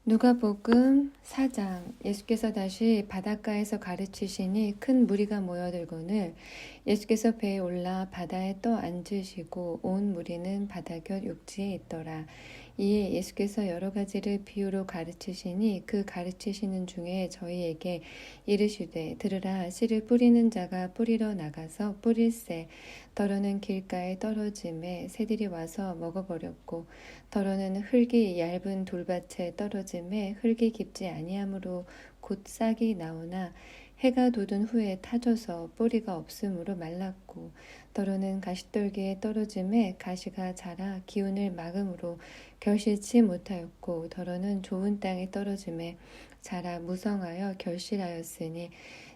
누가복음 4장. 예수께서 다시 바닷가에서 가르치시니 큰 무리가 모여들거늘 예수께서 배에 올라 바다에 떠 앉으시고 온 무리는 바다 곁 육지에 있더라. 이에 예수께서 여러 가지를 비유로 가르치시니 그 가르치시는 중에 저희에게 이르시되, 들으라. 씨를 뿌리는 자가 뿌리러 나가서 뿌릴새 더러는 길가에 떨어짐에 새들이 와서 먹어버렸고, 더러는 흙이 얇은 돌밭에 떨어짐에 흙이 깊지 아니하므로 곧 싹이 나오나 해가 돋은 후에 타져서 뿌리가 없으므로 말랐고, 더러는 가시떨기에 떨어짐에 가시가 자라 기운을 막음으로 결실치 못하였고, 더러는 좋은 땅에 떨어짐에 자라 무성하여 결실하였으니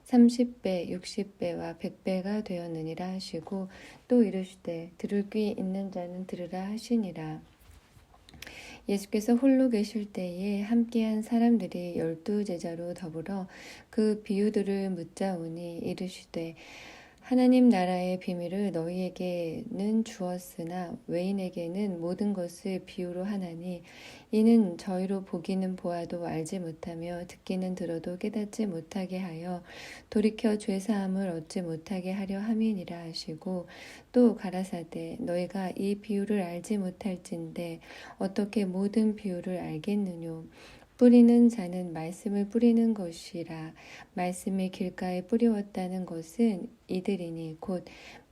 30배, 60배와 100배가 되었느니라 하시고, 또 이르시되, 들을 귀 있는 자는 들으라 하시니라. 예수께서 홀로 계실 때에 함께한 사람들이 12제자로 더불어 그 비유들을 묻자오니 이르시되, 하나님 나라의 비밀을 너희에게는 주었으나 외인에게는 모든 것을 비유로 하나니, 이는 저희로 보기는 보아도 알지 못하며 듣기는 들어도 깨닫지 못하게 하여 돌이켜 죄사함을 얻지 못하게 하려 함이니라 하시고, 또 가라사대, 너희가 이 비유를 알지 못할진대 어떻게 모든 비유를 알겠느뇨. 뿌리는 자는 말씀을 뿌리는 것이라. 말씀이 길가에 뿌리웠다는 것은 이들이니 곧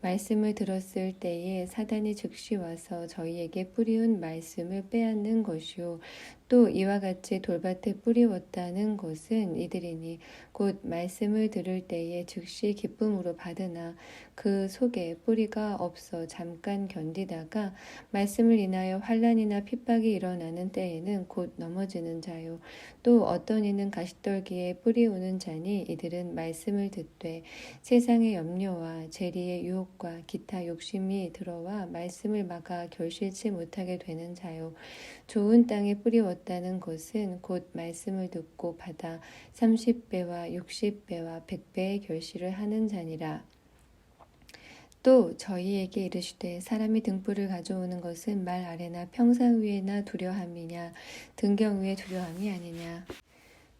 말씀을 들었을 때에 사단이 즉시 와서 저희에게 뿌리운 말씀을 빼앗는 것이요, 또 이와 같이 돌밭에 뿌리웠다는 것은 이들이니 곧 말씀을 들을 때에 즉시 기쁨으로 받으나 그 속에 뿌리가 없어 잠깐 견디다가 말씀을 인하여 환난이나 핍박이 일어나는 때에는 곧 넘어지는 자요, 또 어떤 이는 가시떨기에 뿌리우는 자니 이들은 말씀을 듣되 세상의 염려와 재리의 유혹과 기타 욕심이 들어와 말씀을 막아 결실치 못하게 되는 자요, 좋은 땅에 뿌리웠다는 것은 곧 말씀을 듣고 받아 30배와 60배와 100배의 결실을 하는 자니라. 또 저희에게 이르시되, 사람이 등불을 가져오는 것은 말 아래나 평상 위에나 두려함이냐, 등경 위에 두려함이 아니냐.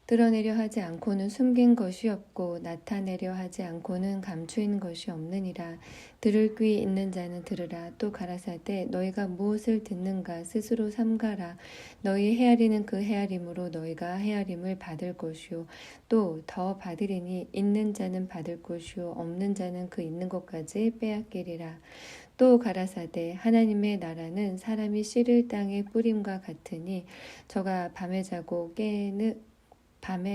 드러내려 하지 않고는 숨긴 것이 없고 나타내려 하지 않고는 감추인 것이 없느니라. 들을 귀 있는 자는 들으라. 또 가라사대, 너희가 무엇을 듣는가 스스로 삼가라. 너희 헤아리는 그 헤아림으로 너희가 헤아림을 받을 것이요, 또 더 받으리니 있는 자는 받을 것이요 없는 자는 그 있는 것까지 빼앗기리라. 또 가라사대, 하나님의 나라는 사람이 씨를 땅에 뿌림과 같으니 저가 밤에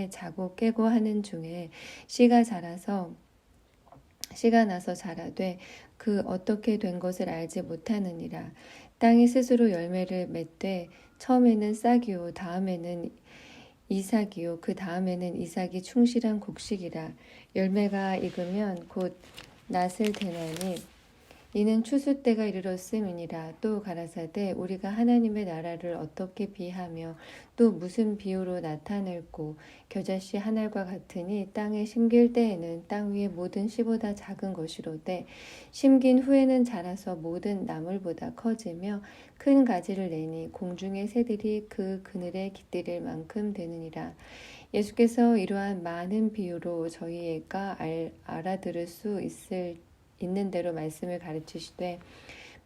자고 깨고 하는 중에 씨가 나서 자라되 그 어떻게 된 것을 알지 못하느니라. 땅이 스스로 열매를 맺되 처음에는 싹이요 다음에는 이삭이요 그 다음에는 이삭이 충실한 곡식이라. 열매가 익으면 곧 낫을 대나니 이는 추수 때가 이르렀음이니라. 또 가라사대, 우리가 하나님의 나라를 어떻게 비하며 또 무슨 비유로 나타낼꼬. 겨자씨 한 알과 같으니 땅에 심길 때에는 땅 위의 모든 씨보다 작은 것이로되 심긴 후에는 자라서 모든 나물보다 커지며 큰 가지를 내니 공중의 새들이 그 그늘에 깃들일 만큼 되느니라. 예수께서 이러한 많은 비유로 저희가 알아들을 수 있는 대로 말씀을 가르치시되,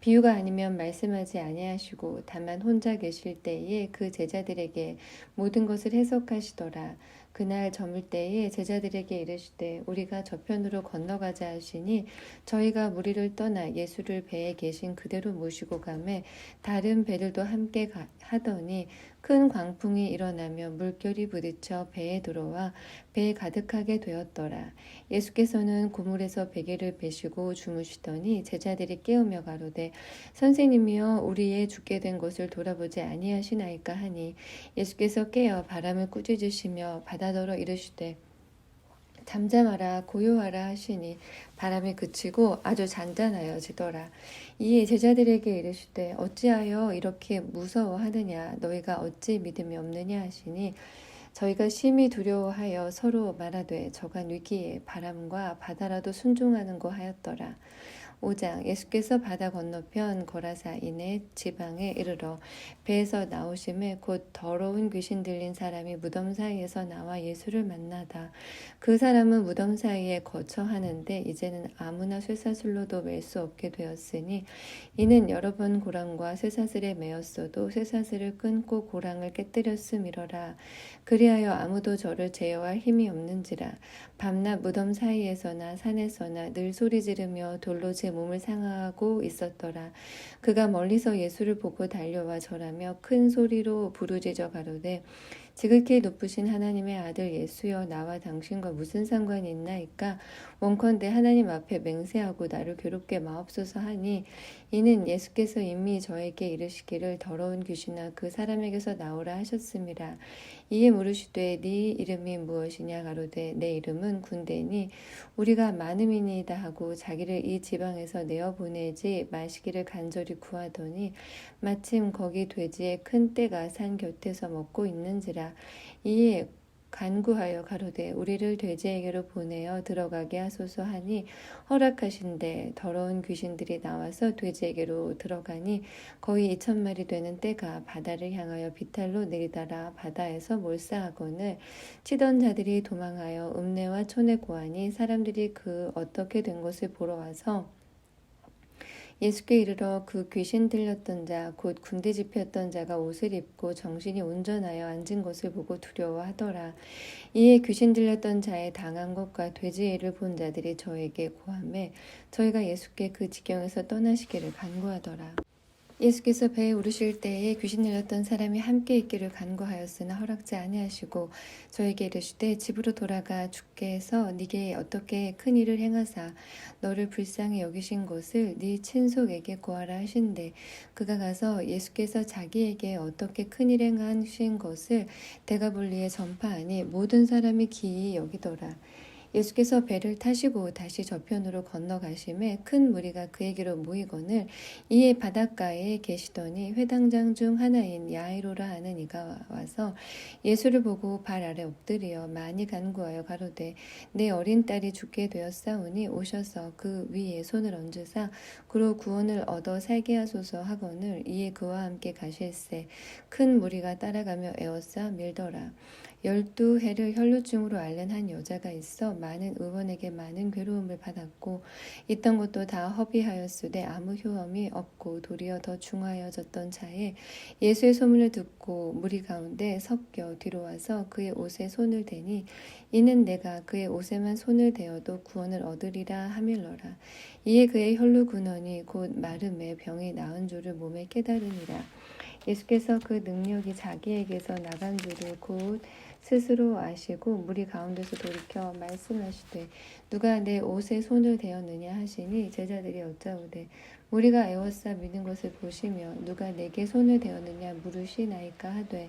비유가 아니면 말씀하지 아니하시고 다만 혼자 계실 때에 그 제자들에게 모든 것을 해석하시더라. 그날 저물 때에 제자들에게 이르시되, 우리가 저편으로 건너가자 하시니 저희가 무리를 떠나 예수를 배에 계신 그대로 모시고 가매 다른 배들도 함께 하더니 큰 광풍이 일어나며 물결이 부딪혀 배에 들어와 배에 가득하게 되었더라. 예수께서는 고물에서 베개를 베시고 주무시더니 제자들이 깨우며 가로되, 선생님이여, 우리의 죽게 된 것을 돌아보지 아니하시나이까 하니, 예수께서 깨어 바람을 꾸짖으시며 바다더러 이르시되, 잠잠하라 고요하라 하시니 바람이 그치고 아주 잔잔하여지더라. 이에 제자들에게 이르시되, 어찌하여 이렇게 무서워하느냐, 너희가 어찌 믿음이 없느냐 하시니, 저희가 심히 두려워하여 서로 말하되 저가 위기에 바람과 바다라도 순종하는고 하였더라. 5장 예수께서 바다 건너편 거라사인의 지방에 이르러 배에서 나오심에 곧 더러운 귀신 들린 사람이 무덤 사이에서 나와 예수를 만나다. 그 사람은 무덤 사이에 거처하는데 이제는 아무나 쇠사슬로도 맬 수 없게 되었으니 이는 여러 번 고랑과 쇠사슬에 매었어도 쇠사슬을 끊고 고랑을 깨뜨렸음이러라. 그리하여 아무도 저를 제어할 힘이 없는지라. 밤낮 무덤 사이에서나 산에서나 늘 소리 지르며 돌로 제 몸을 상하고 있었더라. 그가 멀리서 예수를 보고 달려와 절하며 큰 소리로 부르짖어 가로되 지극히 높으신 하나님의 아들 예수여 나와 당신과 무슨 상관이 있나이까. 원컨대 하나님 앞에 맹세하고 나를 괴롭게 마옵소서 하니 이는 예수께서 이미 저에게 이르시기를 더러운 귀신아 그 사람에게서 나오라 하셨음이라. 이에 물으시되 네 이름이 무엇이냐 가로되 내 이름은 군대니 우리가 많음이니이다 하고 자기를 이 지방에서 내어 보내지 마시기를 간절히 구하더니 마침 거기 돼지의 큰 떼가 산 곁에서 먹고 있는지라. 이에 간구하여 가로되 우리를 돼지에게로 보내어 들어가게 하소서 하니 허락하신대. 더러운 귀신들이 나와서 돼지에게로 들어가니 거의 2,000마리 되는 떼가 바다를 향하여 비탈로 내리다라 바다에서 몰사하거늘 치던 자들이 도망하여 읍내와 촌에 고하니 사람들이 그 어떻게 된 것을 보러 와서 예수께 이르러 그 귀신 들렸던 자 곧 군대 집회였던 자가 옷을 입고 정신이 온전하여 앉은 것을 보고 두려워하더라. 이에 귀신 들렸던 자의 당한 것과 돼지의 일을 본 자들이 저에게 고하매 저희가 예수께 그 지경에서 떠나시기를 간구하더라. 예수께서 배에 오르실 때에 귀신 들렸던 사람이 함께 있기를 간구하였으나 허락지 아니하시고 저에게 이르시되 집으로 돌아가 주께서 네게 어떻게 큰 일을 행하사 너를 불쌍히 여기신 것을 네 친속에게 고하라 하신대. 그가 가서 예수께서 자기에게 어떻게 큰 일 행하신 것을 데가볼리에 전파하니 모든 사람이 기이 여기더라. 예수께서 배를 타시고 다시 저편으로 건너가심에 큰 무리가 그에게로 모이거늘 이에 바닷가에 계시더니 회당장 중 하나인 야이로라 하는 이가 와서 예수를 보고 발 아래 엎드려 많이 간구하여 가로되 내 어린 딸이 죽게 되었사오니 오셔서 그 위에 손을 얹으사 그로 구원을 얻어 살게 하소서 하거늘 이에 그와 함께 가실새 큰 무리가 따라가며 에워싸 밀더라. 12해를 혈루증으로 앓는 한 여자가 있어 많은 의원에게 많은 괴로움을 받았고 있던 것도 다 허비하였으되 아무 효험이 없고 도리어 더 중하여졌던 차에 예수의 소문을 듣고 무리 가운데 섞여 뒤로 와서 그의 옷에 손을 대니 이는 내가 그의 옷에만 손을 대어도 구원을 얻으리라 하밀러라. 이에 그의 혈루 근원이 곧 마름에 병이 나은 줄을 몸에 깨달으니라. 예수께서 그 능력이 자기에게서 나간 줄을 곧 스스로 아시고 무리 가운데서 돌이켜 말씀하시되 누가 내 옷에 손을 대었느냐 하시니 제자들이 여짜오되 우리가 에워싸 미는 것을 보시며 누가 내게 손을 대었느냐 물으시나이까 하되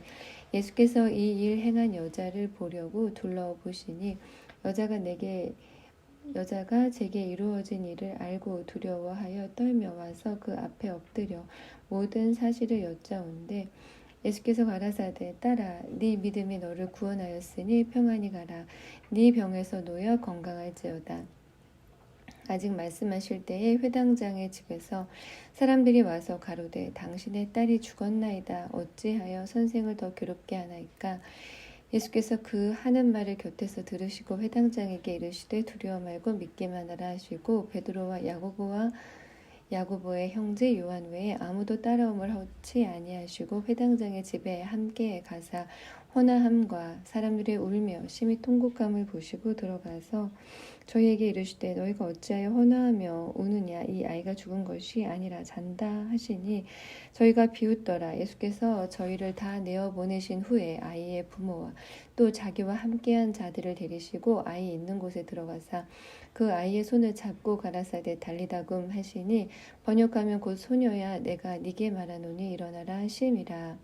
예수께서 이 일 행한 여자를 보려고 둘러 보시니 여자가 제게 이루어진 일을 알고 두려워하여 떨며 와서 그 앞에 엎드려 모든 사실을 여짜온대 예수께서 가라사대 딸아 네 믿음이 너를 구원하였으니 평안히 가라. 네 병에서 놓여 건강할지어다. 아직 말씀하실 때에 회당장의 집에서 사람들이 와서 가로되 당신의 딸이 죽었나이다. 어찌하여 선생을 더 괴롭게 하나이까. 예수께서 그 하는 말을 곁에서 들으시고 회당장에게 이르시되 두려워 말고 믿기만 하라 하시고 베드로와 야고보의 형제 요한 외에 아무도 따라옴을 하지 아니하시고 회당장의 집에 함께 가사 허나함과 사람들의 울며 심히 통곡함을 보시고 들어가서 저희에게 이르시되 너희가 어찌하여 허나하며 우느냐 이 아이가 죽은 것이 아니라 잔다 하시니 저희가 비웃더라. 예수께서 저희를 다 내어 보내신 후에 아이의 부모와 또 자기와 함께한 자들을 데리시고 아이 있는 곳에 들어가사 그 아이의 손을 잡고 가라사대 달리다금 하시니 번역하면 곧 소녀야 내가 네게 말하노니 일어나라 하심이라.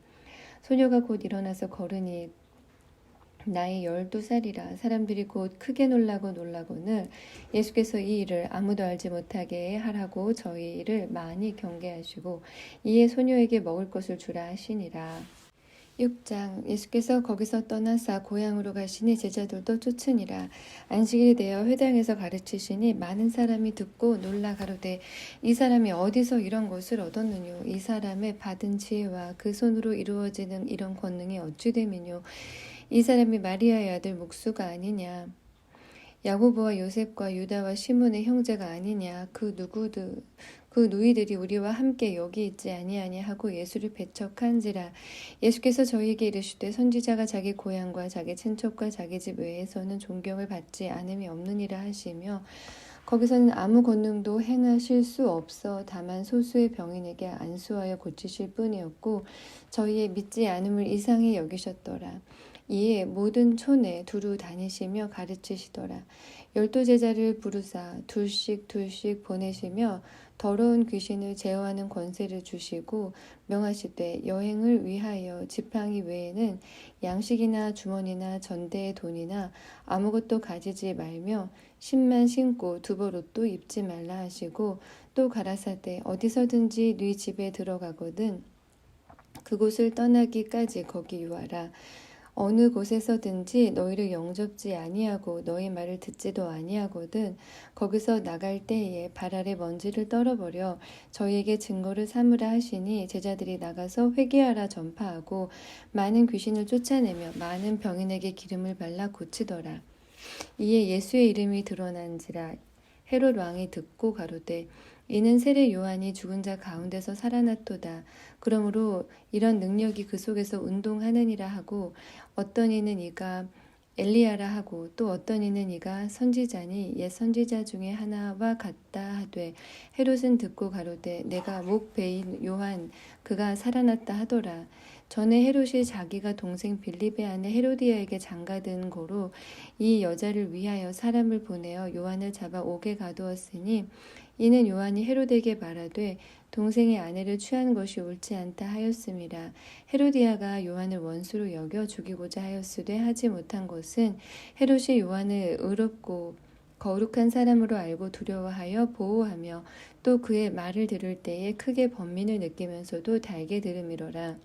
소녀가 곧 일어나서 걸으니 나이 12살이라. 사람들이 곧 크게 놀라고는 예수께서 이 일을 아무도 알지 못하게 하라고 저희를 많이 경계하시고 이에 소녀에게 먹을 것을 주라 하시니라. 6장 예수께서 거기서 떠나사 고향으로 가시니 제자들도 쫓으니라. 안식일이 되어 회당에서 가르치시니 많은 사람이 듣고 놀라 가로되 이 사람이 어디서 이런 것을 얻었느뇨. 이 사람의 받은 지혜와 그 손으로 이루어지는 이런 권능이 어찌 됨이뇨. 이 사람이 마리아의 아들 목수가 아니냐. 야고보와 요셉과 유다와 시몬의 형제가 아니냐. 그 누이들이 우리와 함께 여기 있지 아니하냐 하고 예수를 배척한지라. 예수께서 저희에게 이르시되 선지자가 자기 고향과 자기 친척과 자기 집 외에서는 존경을 받지 않음이 없느니라 하시며 거기서는 아무 권능도 행하실 수 없어 다만 소수의 병인에게 안수하여 고치실 뿐이었고 저희의 믿지 않음을 이상히 여기셨더라. 이에 모든 촌에 두루 다니시며 가르치시더라. 12 제자를 부르사 둘씩 보내시며 더러운 귀신을 제어하는 권세를 주시고 명하시되 여행을 위하여 지팡이 외에는 양식이나 주머니나 전대의 돈이나 아무것도 가지지 말며 신만 신고 두벌옷도 입지 말라 하시고 또 가라사대 어디서든지 네 집에 들어가거든 그곳을 떠나기까지 거기 유하라. 어느 곳에서든지 너희를 영접지 아니하고 너희 말을 듣지도 아니하거든 거기서 나갈 때에 발 아래 먼지를 떨어버려 저희에게 증거를 삼으라 하시니 제자들이 나가서 회개하라 전파하고 많은 귀신을 쫓아내며 많은 병인에게 기름을 발라 고치더라. 이에 예수의 이름이 드러난지라. 헤롯 왕이 듣고 가로되 이는 세례 요한이 죽은 자 가운데서 살아났도다. 그러므로 이런 능력이 그 속에서 운동하느니라 하고 어떤 이는 이가 엘리야라 하고 또 어떤 이는 이가 선지자니 옛 선지자 중에 하나와 같다 하되 헤롯은 듣고 가로되 내가 목 베인 요한 그가 살아났다 하더라. 전에 헤롯이 자기가 동생 빌립의 아내 헤로디아에게 장가든 거로 이 여자를 위하여 사람을 보내어 요한을 잡아 옥에 가두었으니 이는 요한이 헤롯에게 말하되 동생의 아내를 취한 것이 옳지 않다 하였음이라. 헤로디아가 요한을 원수로 여겨 죽이고자 하였으되 하지 못한 것은 헤롯이 요한을 의롭고 거룩한 사람으로 알고 두려워하여 보호하며 또 그의 말을 들을 때에 크게 번민을 느끼면서도 달게 들음이로라.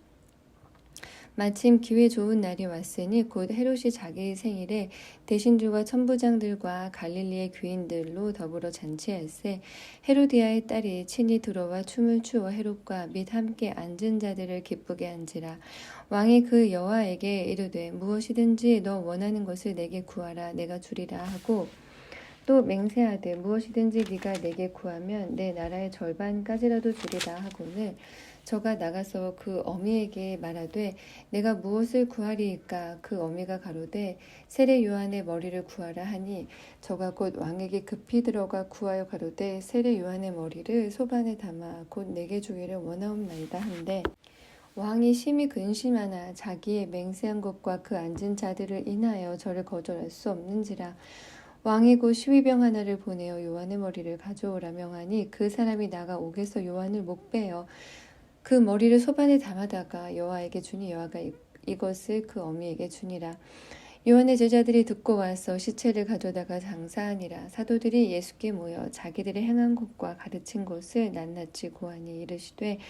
마침 기회 좋은 날이 왔으니 곧 헤롯이 자기의 생일에 대신들과 천부장들과 갈릴리의 귀인들로 더불어 잔치할세 헤로디아의 딸이 친히 들어와 춤을 추어 헤롯과 및 함께 앉은 자들을 기쁘게 한지라. 왕이 그 여아에게 이르되 무엇이든지 너 원하는 것을 내게 구하라 내가 주리라 하고 또 맹세하되 무엇이든지 네가 내게 구하면 내 나라의 절반까지라도 주리라 하고는 저가 나가서 그 어미에게 말하되 내가 무엇을 구하리이까. 그 어미가 가로되 세례 요한의 머리를 구하라 하니 저가 곧 왕에게 급히 들어가 구하여 가로되 세례 요한의 머리를 소반에 담아 곧 내게 주기를 원하옵나이다 한데 왕이 심히 근심하나 자기의 맹세한 것과 그 앉은 자들을 인하여 저를 거절할 수 없는지라. 왕이 곧 12병 하나를 보내어 요한의 머리를 가져오라 명하니 그 사람이 나가 옥에서 요한을 목베어 그 머리를 소반에 담아다가 여호와에게 주니 여호와가 이것을 그 어미에게 주니라. 요한의 제자들이 듣고 와서 시체를 가져다가 장사하니라. 사도들이 예수께 모여 자기들의 행한 것과 가르친 것을 낱낱이 고하니 이르시되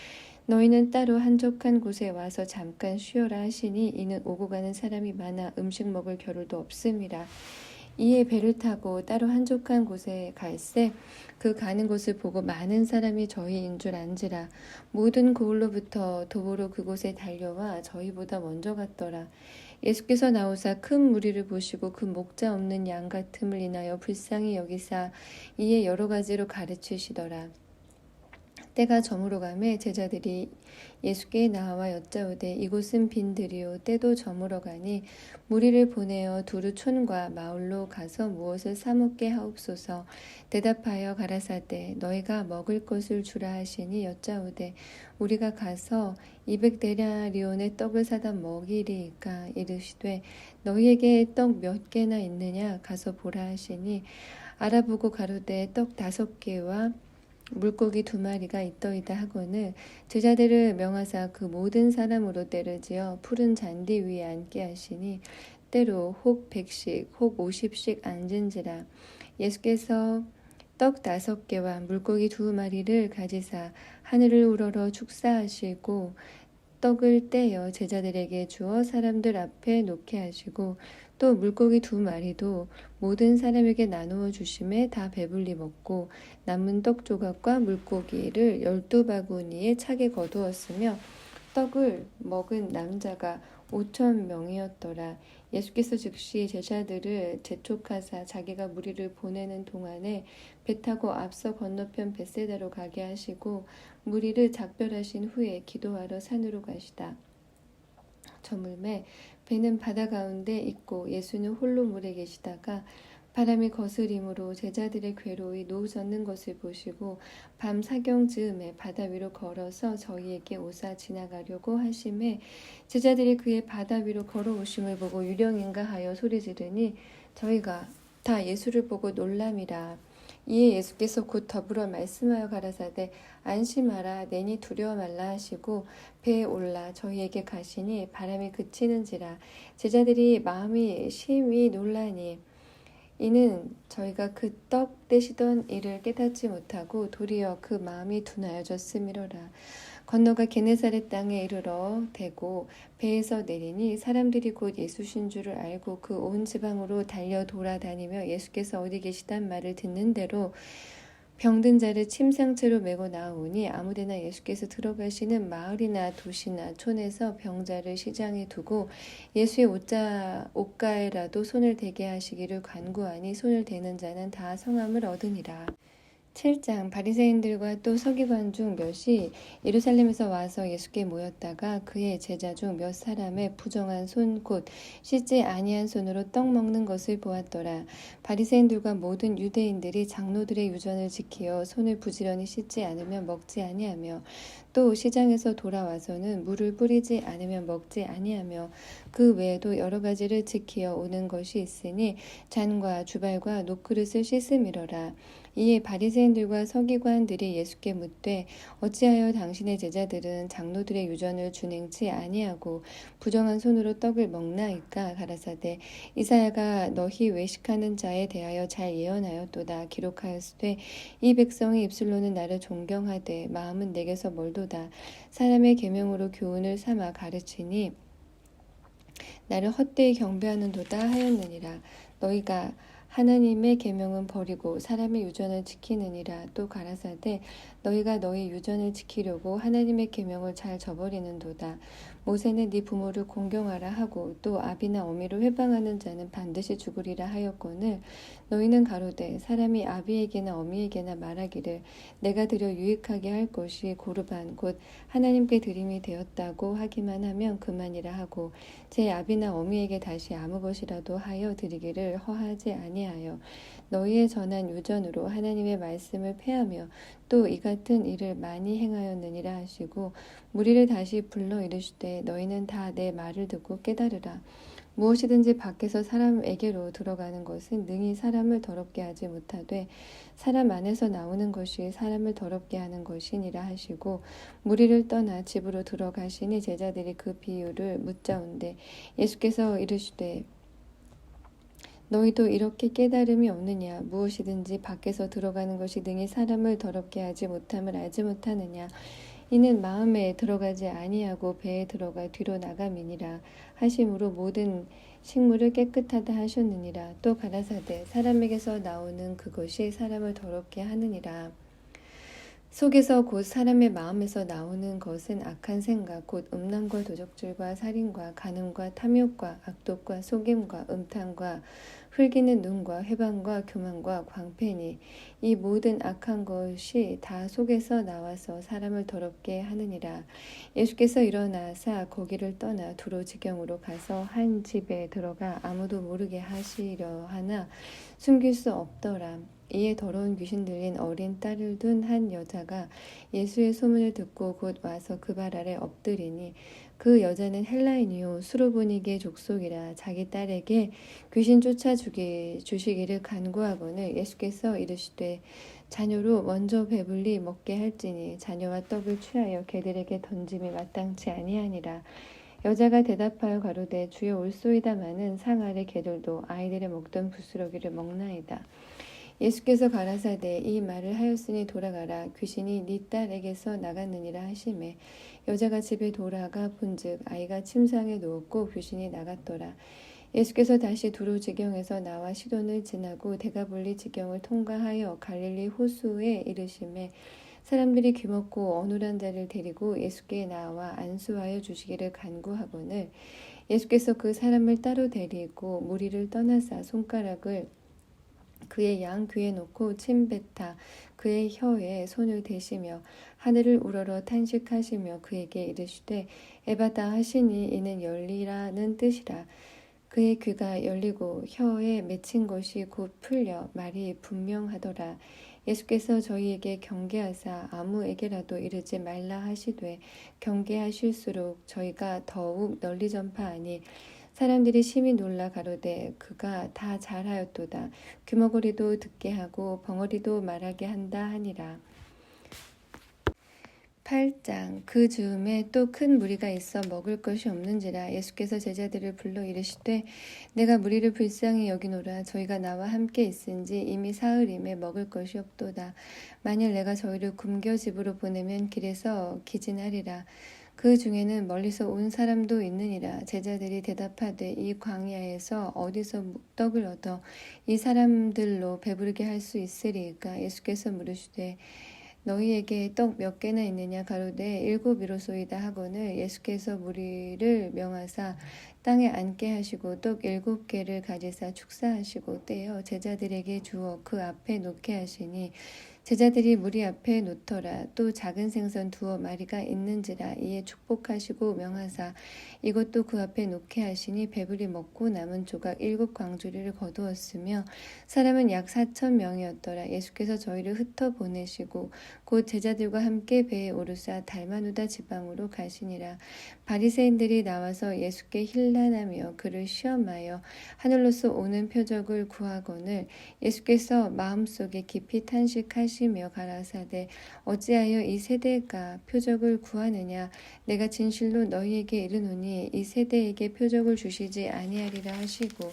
너희는 따로 한적한 곳에 와서 잠깐 쉬어라 하시니 이는 오고 가는 사람이 많아 음식 먹을 겨를도 없음이라. 이에 배를 타고 따로 한적한 곳에 갈새 그 가는 곳을 보고 많은 사람이 저희인 줄 안지라. 모든 고을로부터 도보로 그곳에 달려와 저희보다 먼저 갔더라. 예수께서 나오사 큰 무리를 보시고 그 목자 없는 양 같음을 인하여 불쌍히 여기사 이에 여러 가지로 가르치시더라. 때가 저물어 가매 제자들이 예수께 나와 여짜오되 이곳은 빈들이요 때도 저물어 가니 무리를 보내어 두루 촌과 마을로 가서 무엇을 사 먹게 하옵소서. 대답하여 가라사대 너희가 먹을 것을 주라 하시니 여짜오되 우리가 가서 200데나리온의 떡을 사다 먹이리이까. 이르시되 너희에게 떡 몇 개나 있느냐 가서 보라 하시니 알아보고 가로되 떡 5개와 물고기 2마리가 있더이다 하고는 제자들을 명하사 그 모든 사람으로 때를 지어 푸른 잔디 위에 앉게 하시니 때로 혹 100씩 혹 50씩 앉은지라. 예수께서 떡 5개와 물고기 2마리를 가지사 하늘을 우러러 축사하시고 떡을 떼어 제자들에게 주어 사람들 앞에 놓게 하시고 또 물고기 2마리도 모든 사람에게 나누어 주심에 다 배불리 먹고 남은 떡 조각과 물고기를 12바구니에 차게 거두었으며 떡을 먹은 남자가 5,000명이었더라. 예수께서 즉시 제자들을 재촉하사 자기가 무리를 보내는 동안에 배 타고 앞서 건너편 벳세다로 가게 하시고 무리를 작별하신 후에 기도하러 산으로 가시다. 저물매 배는 바다 가운데 있고 예수는 홀로 물에 계시다가 바람이 거스림으로 제자들의 괴로이 노젓는 것을 보시고 밤 사경 즈음에 바다 위로 걸어서 저희에게 오사 지나가려고 하심에 제자들이 그의 바다 위로 걸어오심을 보고 유령인가 하여 소리 지르니 저희가 다 예수를 보고 놀람이라. 이에 예수께서 곧 더불어 말씀하여 가라사대 안심하라 내니 두려워 말라 하시고 배에 올라 저희에게 가시니 바람이 그치는지라. 제자들이 마음이 심히 놀라니 이는 저희가 그 떡 떼시던 일을 깨닫지 못하고 도리어 그 마음이 둔하여졌음이로라. 건너가 게네사렛 땅에 이르러 대고 배에서 내리니 사람들이 곧 예수신 줄을 알고 그 온 지방으로 달려 돌아다니며 예수께서 어디 계시단 말을 듣는 대로 병든 자를 침상채로 메고 나오니 아무데나 예수께서 들어가시는 마을이나 도시나 촌에서 병자를 시장에 두고 예수의 옷가에라도 손을 대게 하시기를 간구하니 손을 대는 자는 다 성함을 얻으니라. 7장 바리새인들과 또 서기관 중 몇이 예루살렘에서 와서 예수께 모였다가 그의 제자 중 몇 사람의 부정한 손 곧 씻지 아니한 손으로 떡 먹는 것을 보았더라. 바리새인들과 모든 유대인들이 장로들의 유전을 지키어 손을 부지런히 씻지 않으면 먹지 아니하며 또 시장에서 돌아와서는 물을 뿌리지 않으면 먹지 아니하며 그 외에도 여러 가지를 지키어 오는 것이 있으니 잔과 주발과 녹그릇을 씻음이러라. 이에 바리새인들과 서기관들이 예수께 묻되 어찌하여 당신의 제자들은 장로들의 유전을 준행치 아니하고 부정한 손으로 떡을 먹나이까. 가라사대 이사야가 너희 외식하는 자에 대하여 잘 예언하였도다. 기록하였으되 이 백성이 입술로는 나를 존경하되 마음은 내게서 멀도다. 사람의 계명으로 교훈을 삼아 가르치니 나를 헛되이 경배하는도다 하였느니라. 너희가 하나님의 계명은 버리고 사람의 유전을 지키느니라. 또 가라사대 너희가 너희 유전을 지키려고 하나님의 계명을 잘 저버리는도다. 모세는 네 부모를 공경하라 하고 또 아비나 어미를 회방하는 자는 반드시 죽으리라 하였거늘 너희는 가로되 사람이 아비에게나 어미에게나 말하기를 내가 드려 유익하게 할 것이 고르반 곧 하나님께 드림이 되었다고 하기만 하면 그만이라 하고 제 아비나 어미에게 다시 아무 것이라도 하여 드리기를 허하지 아니하여 너희의 전한 유전으로 하나님의 말씀을 폐하며 또 이 같은 일을 많이 행하였느니라 하시고 무리를 다시 불러 이르시되 너희는 다 내 말을 듣고 깨달으라. 무엇이든지 밖에서 사람에게로 들어가는 것은 능히 사람을 더럽게 하지 못하되 사람 안에서 나오는 것이 사람을 더럽게 하는 것이니라 하시고 무리를 떠나 집으로 들어가시니 제자들이 그 비유를 묻자온대 예수께서 이르시되 너희도 이렇게 깨달음이 없느냐. 무엇이든지 밖에서 들어가는 것이 능히 사람을 더럽게 하지 못함을 알지 못하느냐. 이는 마음에 들어가지 아니하고 배에 들어가 뒤로 나감이니라 하심으로 모든 식물을 깨끗하다 하셨느니라. 또 가라사대 사람에게서 나오는 그것이 사람을 더럽게 하느니라. 속에서 곧 사람의 마음에서 나오는 것은 악한 생각 곧 음란과 도적질과 살인과 간음과 탐욕과 악독과 속임과 음탕과 흘기는 눈과 회방과 교만과 광패니 이 모든 악한 것이 다 속에서 나와서 사람을 더럽게 하느니라. 예수께서 일어나사 거기를 떠나 두로 지경으로 가서 한 집에 들어가 아무도 모르게 하시려 하나 숨길 수 없더라. 이에 더러운 귀신 들린 어린 딸을 둔 한 여자가 예수의 소문을 듣고 곧 와서 그 발 아래 엎드리니 그 여자는 헬라인이요 수로보니게 족속이라. 자기 딸에게 귀신 쫓아 주시기를 간구하거늘 예수께서 이르시되 자녀로 먼저 배불리 먹게 할지니 자녀와 떡을 취하여 개들에게 던짐이 마땅치 아니하니라. 여자가 대답하여 가로되 주여 올소이다마는 상 아래 개들도 아이들의 먹던 부스러기를 먹나이다. 예수께서 가라사대 이 말을 하였으니 돌아가라. 귀신이 네 딸에게서 나갔느니라 하시매 여자가 집에 돌아가 본즉 아이가 침상에 누웠고 귀신이 나갔더라. 예수께서 다시 두로 지경에서 나와 시돈을 지나고 데가볼리 지경을 통과하여 갈릴리 호수에 이르시매 사람들이 귀먹고 어눌한 자를 데리고 예수께 나와 안수하여 주시기를 간구하거늘 예수께서 그 사람을 따로 데리고 무리를 떠나사 손가락을 그의 양 귀에 놓고 침 뱉아 그의 혀에 손을 대시며 하늘을 우러러 탄식하시며 그에게 이르시되 에바다 하시니 이는 열리라는 뜻이라. 그의 귀가 열리고 혀에 맺힌 것이 곧 풀려 말이 분명하더라. 예수께서 저희에게 경계하사 아무에게라도 이르지 말라 하시되 경계하실수록 저희가 더욱 널리 전파하니 사람들이 심히 놀라 가로되 그가 다 잘하였도다. 귀머거리도 듣게 하고 벙어리도 말하게 한다 하니라. 8장 그 즈음에 또 큰 무리가 있어 먹을 것이 없는지라 예수께서 제자들을 불러 이르시되 내가 무리를 불쌍히 여기노라. 저희가 나와 함께 있은지 이미 사흘임에 먹을 것이 없도다. 만일 내가 저희를 굶겨 집으로 보내면 길에서 기진하리라. 그 중에는 멀리서 온 사람도 있느니라. 제자들이 대답하되 이 광야에서 어디서 떡을 얻어 이 사람들로 배부르게 할 수 있으리까. 예수께서 물으시되 너희에게 떡 몇 개나 있느냐 가로되 7이로소이다 하거늘 예수께서 무리를 명하사 땅에 앉게 하시고 떡 7개를 가지사 축사하시고 떼어 제자들에게 주어 그 앞에 놓게 하시니 제자들이 무리 앞에 놓더라. 또 작은 생선 2마리가 있는지라. 이에 축복하시고 명하사 이것도 그 앞에 놓게 하시니 배불리 먹고 남은 조각 7광주리를 거두었으며 사람은 약 4,000명이었더라. 예수께서 저희를 흩어 보내시고 곧 제자들과 함께 배에 오르사 달마누다 지방으로 가시니라. 바리새인들이 나와서 예수께 힐난하며 그를 시험하여 하늘로서 오는 표적을 구하거늘 예수께서 마음속에 깊이 탄식하시며 가라사대 어찌하여 이 세대가 표적을 구하느냐. 내가 진실로 너희에게 이르노니 이 세대에게 표적을 주시지 아니하리라 하시고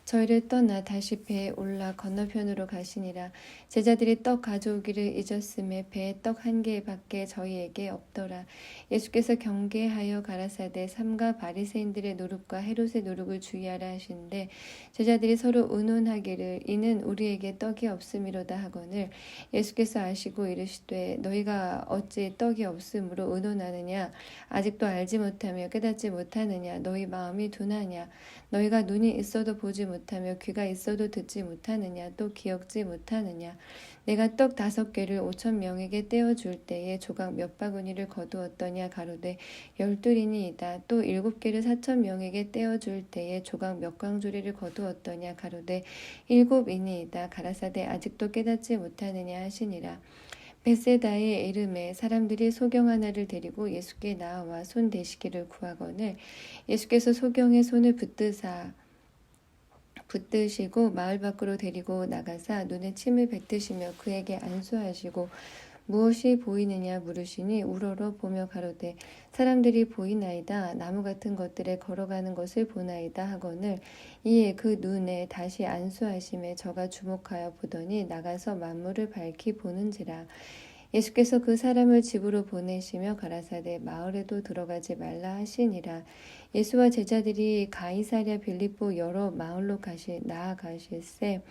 저희를 떠나 다시 배에 올라 건너편으로 가시니라. 제자들이 떡 가져오기를 잊었음에 배에 떡 1개밖에 저희에게 없더라. 예수께서 경계하여 가라사대 삼가 바리새인들의 노릇과 헤롯의 노릇을 주의하라 하신데 제자들이 서로 의논하기를 이는 우리에게 떡이 없음이로다 하거늘 예수께서 아시고 이르시되 너희가 어찌 떡이 없음으로 의논하느냐. 아직도 알지 못하며 깨닫지 못하느냐. 너희 마음이 둔하냐. 너희가 눈이 있어도 보지 못하며 귀가 있어도 듣지 못하느냐. 또 기억지 못하느냐. 내가 떡 5개를 5,000명에게 떼어줄 때에 조각 몇 바구니를 거두었더냐 가로되 12이니이다. 또 7개를 4,000명에게 떼어줄 때에 조각 몇 광주리를 거두었더냐 가로되 7이니이다. 가라사대 아직도 깨닫지 못하느냐 하시니라. 벳세다의 이름에 사람들이 소경 하나를 데리고 예수께 나와 손 대시기를 구하거늘 예수께서 소경의 손을 붙드시고 마을 밖으로 데리고 나가사 눈에 침을 뱉으시며 그에게 안수하시고 무엇이 보이느냐 물으시니 우러러 보며 가로되 사람들이 보이나이다. 나무 같은 것들에 걸어가는 것을 보나이다 하거늘 이에 그 눈에 다시 안수하심에 저가 주목하여 보더니 나가서 만물을 밝히 보는지라. 예수께서 그 사람을 집으로 보내시며 가라사대 마을에도 들어가지 말라 하시니라. 예수와 제자들이 가이사랴 빌립보 여러 마을로 나아가실새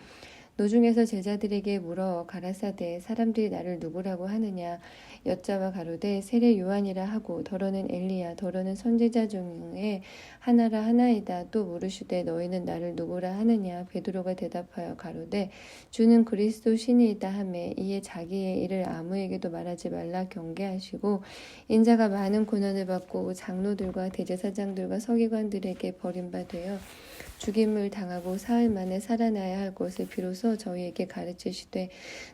노중에서 제자들에게 물어 가라사대 사람들이 나를 누구라고 하느냐 여짜와 가로되 세례 요한이라 하고 더러는 엘리야 더러는 선지자 중에 하나라 하나이다. 또 물으시되 너희는 나를 누구라 하느냐. 베드로가 대답하여 가로되 주는 그리스도 신이이다 하매 이에 자기의 일을 아무에게도 말하지 말라 경계하시고 인자가 많은 고난을 받고 장로들과 대제사장들과 서기관들에게 버림받되어 죽임을 당하고 사흘 만에 살아나야 할 것을 비로소 저희에게 가르치시되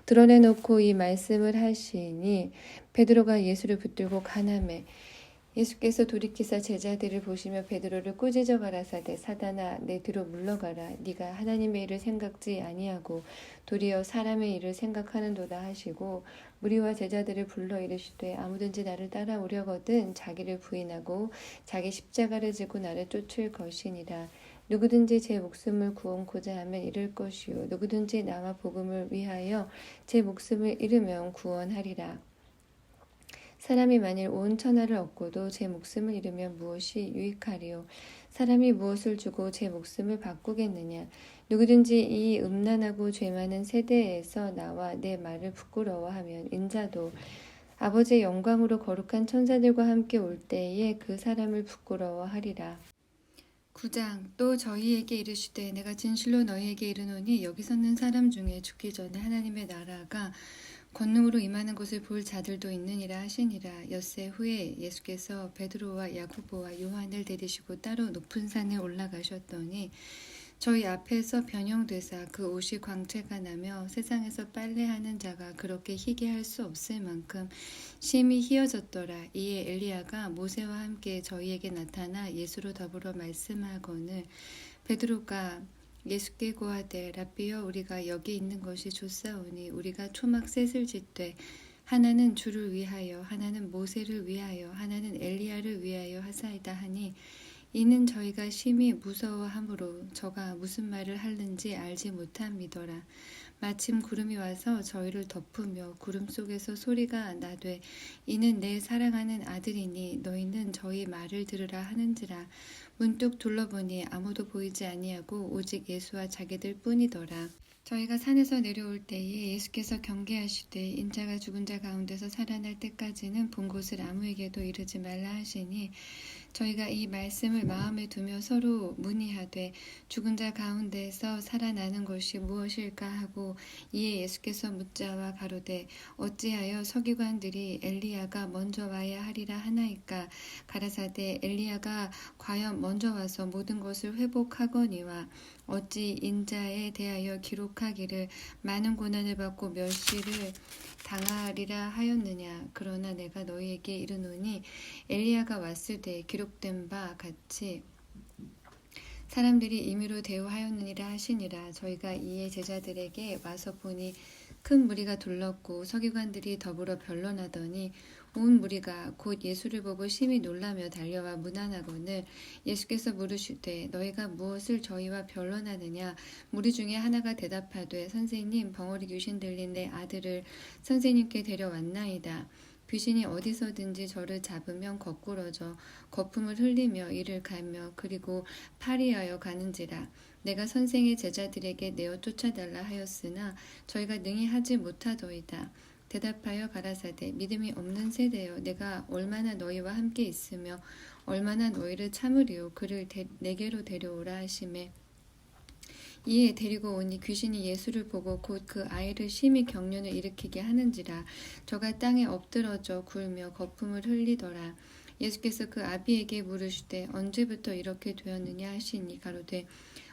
드러내놓고 이 말씀을 하시니 베드로가 예수를 붙들고 가나매 예수께서 돌이키사 제자들을 보시며 베드로를 꾸짖어 가라사대 사단아 내 뒤로 물러가라. 네가 하나님의 일을 생각지 아니하고 도리어 사람의 일을 생각하는도다 하시고 무리와 제자들을 불러 이르시되 아무든지 나를 따라오려거든 자기를 부인하고 자기 십자가를 지고 나를 쫓을 것이니라. 누구든지 제 목숨을 구원코자 하면 잃을 것이요 누구든지 나와 복음을 위하여 제 목숨을 잃으면 구원하리라. 사람이 만일 온 천하를 얻고도 제 목숨을 잃으면 무엇이 유익하리요? 사람이 무엇을 주고 제 목숨을 바꾸겠느냐? 누구든지 이 음란하고 죄 많은 세대에서 나와 내 말을 부끄러워하면 인자도 아버지의 영광으로 거룩한 천사들과 함께 올 때에 그 사람을 부끄러워하리라. 9장 또 저희에게 이르시되 내가 진실로 너희에게 이르노니 여기 섰는 사람 중에 죽기 전에 하나님의 나라가 권능으로 임하는 것을 볼 자들도 있느니라 하시니라. 엿새 후에 예수께서 베드로와 야고보와 요한을 데리시고 따로 높은 산에 올라가셨더니 저희 앞에서 변형되사 그 옷이 광채가 나며 세상에서 빨래하는 자가 그렇게 희게 할 수 없을 만큼 심히 희어졌더라. 이에 엘리야가 모세와 함께 저희에게 나타나 예수로 더불어 말씀하거늘 베드로가 예수께 고하되 라비여 우리가 여기 있는 것이 좋사오니 우리가 초막 셋을 짓되 하나는 주를 위하여 하나는 모세를 위하여 하나는 엘리야를 위하여 하사이다 하니 이는 저희가 심히 무서워하므로 저가 무슨 말을 하는지 알지 못함이더라. 마침 구름이 와서 저희를 덮으며 구름 속에서 소리가 나되 이는 내 사랑하는 아들이니 너희는 저희 말을 들으라 하는지라. 문득 둘러보니 아무도 보이지 아니하고 오직 예수와 자기들 뿐이더라. 저희가 산에서 내려올 때에 예수께서 경계하시되 인자가 죽은 자 가운데서 살아날 때까지는 본 곳을 아무에게도 이르지 말라 하시니 저희가 이 말씀을 마음에 두며 서로 문의하되 죽은 자 가운데서 살아나는 것이 무엇일까 하고 이에 예수께서 묻자와 가로되 어찌하여 서기관들이 엘리야가 먼저 와야 하리라 하나이까 가라사대 엘리야가 과연 먼저 와서 모든 것을 회복하거니와 어찌 인자에 대하여 기록하기를 많은 고난을 받고 멸시를 당하리라 하였느냐. 그러나 내가 너희에게 이르노니 엘리야가 왔을 때 기록된 바 같이 사람들이 임의로 대우하였느니라 하시니라. 저희가 이에 제자들에게 와서 보니 큰 무리가 둘렀고 서기관들이 더불어 변론하더니 온 무리가 곧 예수를 보고 심히 놀라며 달려와 문안하거늘 예수께서 물으시되 너희가 무엇을 저희와 변론하느냐. 무리 중에 하나가 대답하되 선생님 벙어리 귀신 들린 내 아들을 선생님께 데려왔나이다. 귀신이 어디서든지 저를 잡으면 거꾸러져 거품을 흘리며 이를 갈며 그리고 파리하여 가는지라. 내가 선생의 제자들에게 내어 쫓아달라 하였으나 저희가 능히 하지 못하더이다. 대답하여 가라사대 믿음이 없는 세대여 내가 얼마나 너희와 함께 있으며 얼마나 너희를 참으리요. 그를 내게로 데려오라 하시매 이에 데리고 오니 귀신이 예수를 보고 곧 그 아이를 심히 경련을 일으키게 하는지라. 저가 땅에 엎드러져 굴며 거품을 흘리더라. 예수께서 그 아비에게 물으시되 언제부터 이렇게 되었느냐 하시니 가로되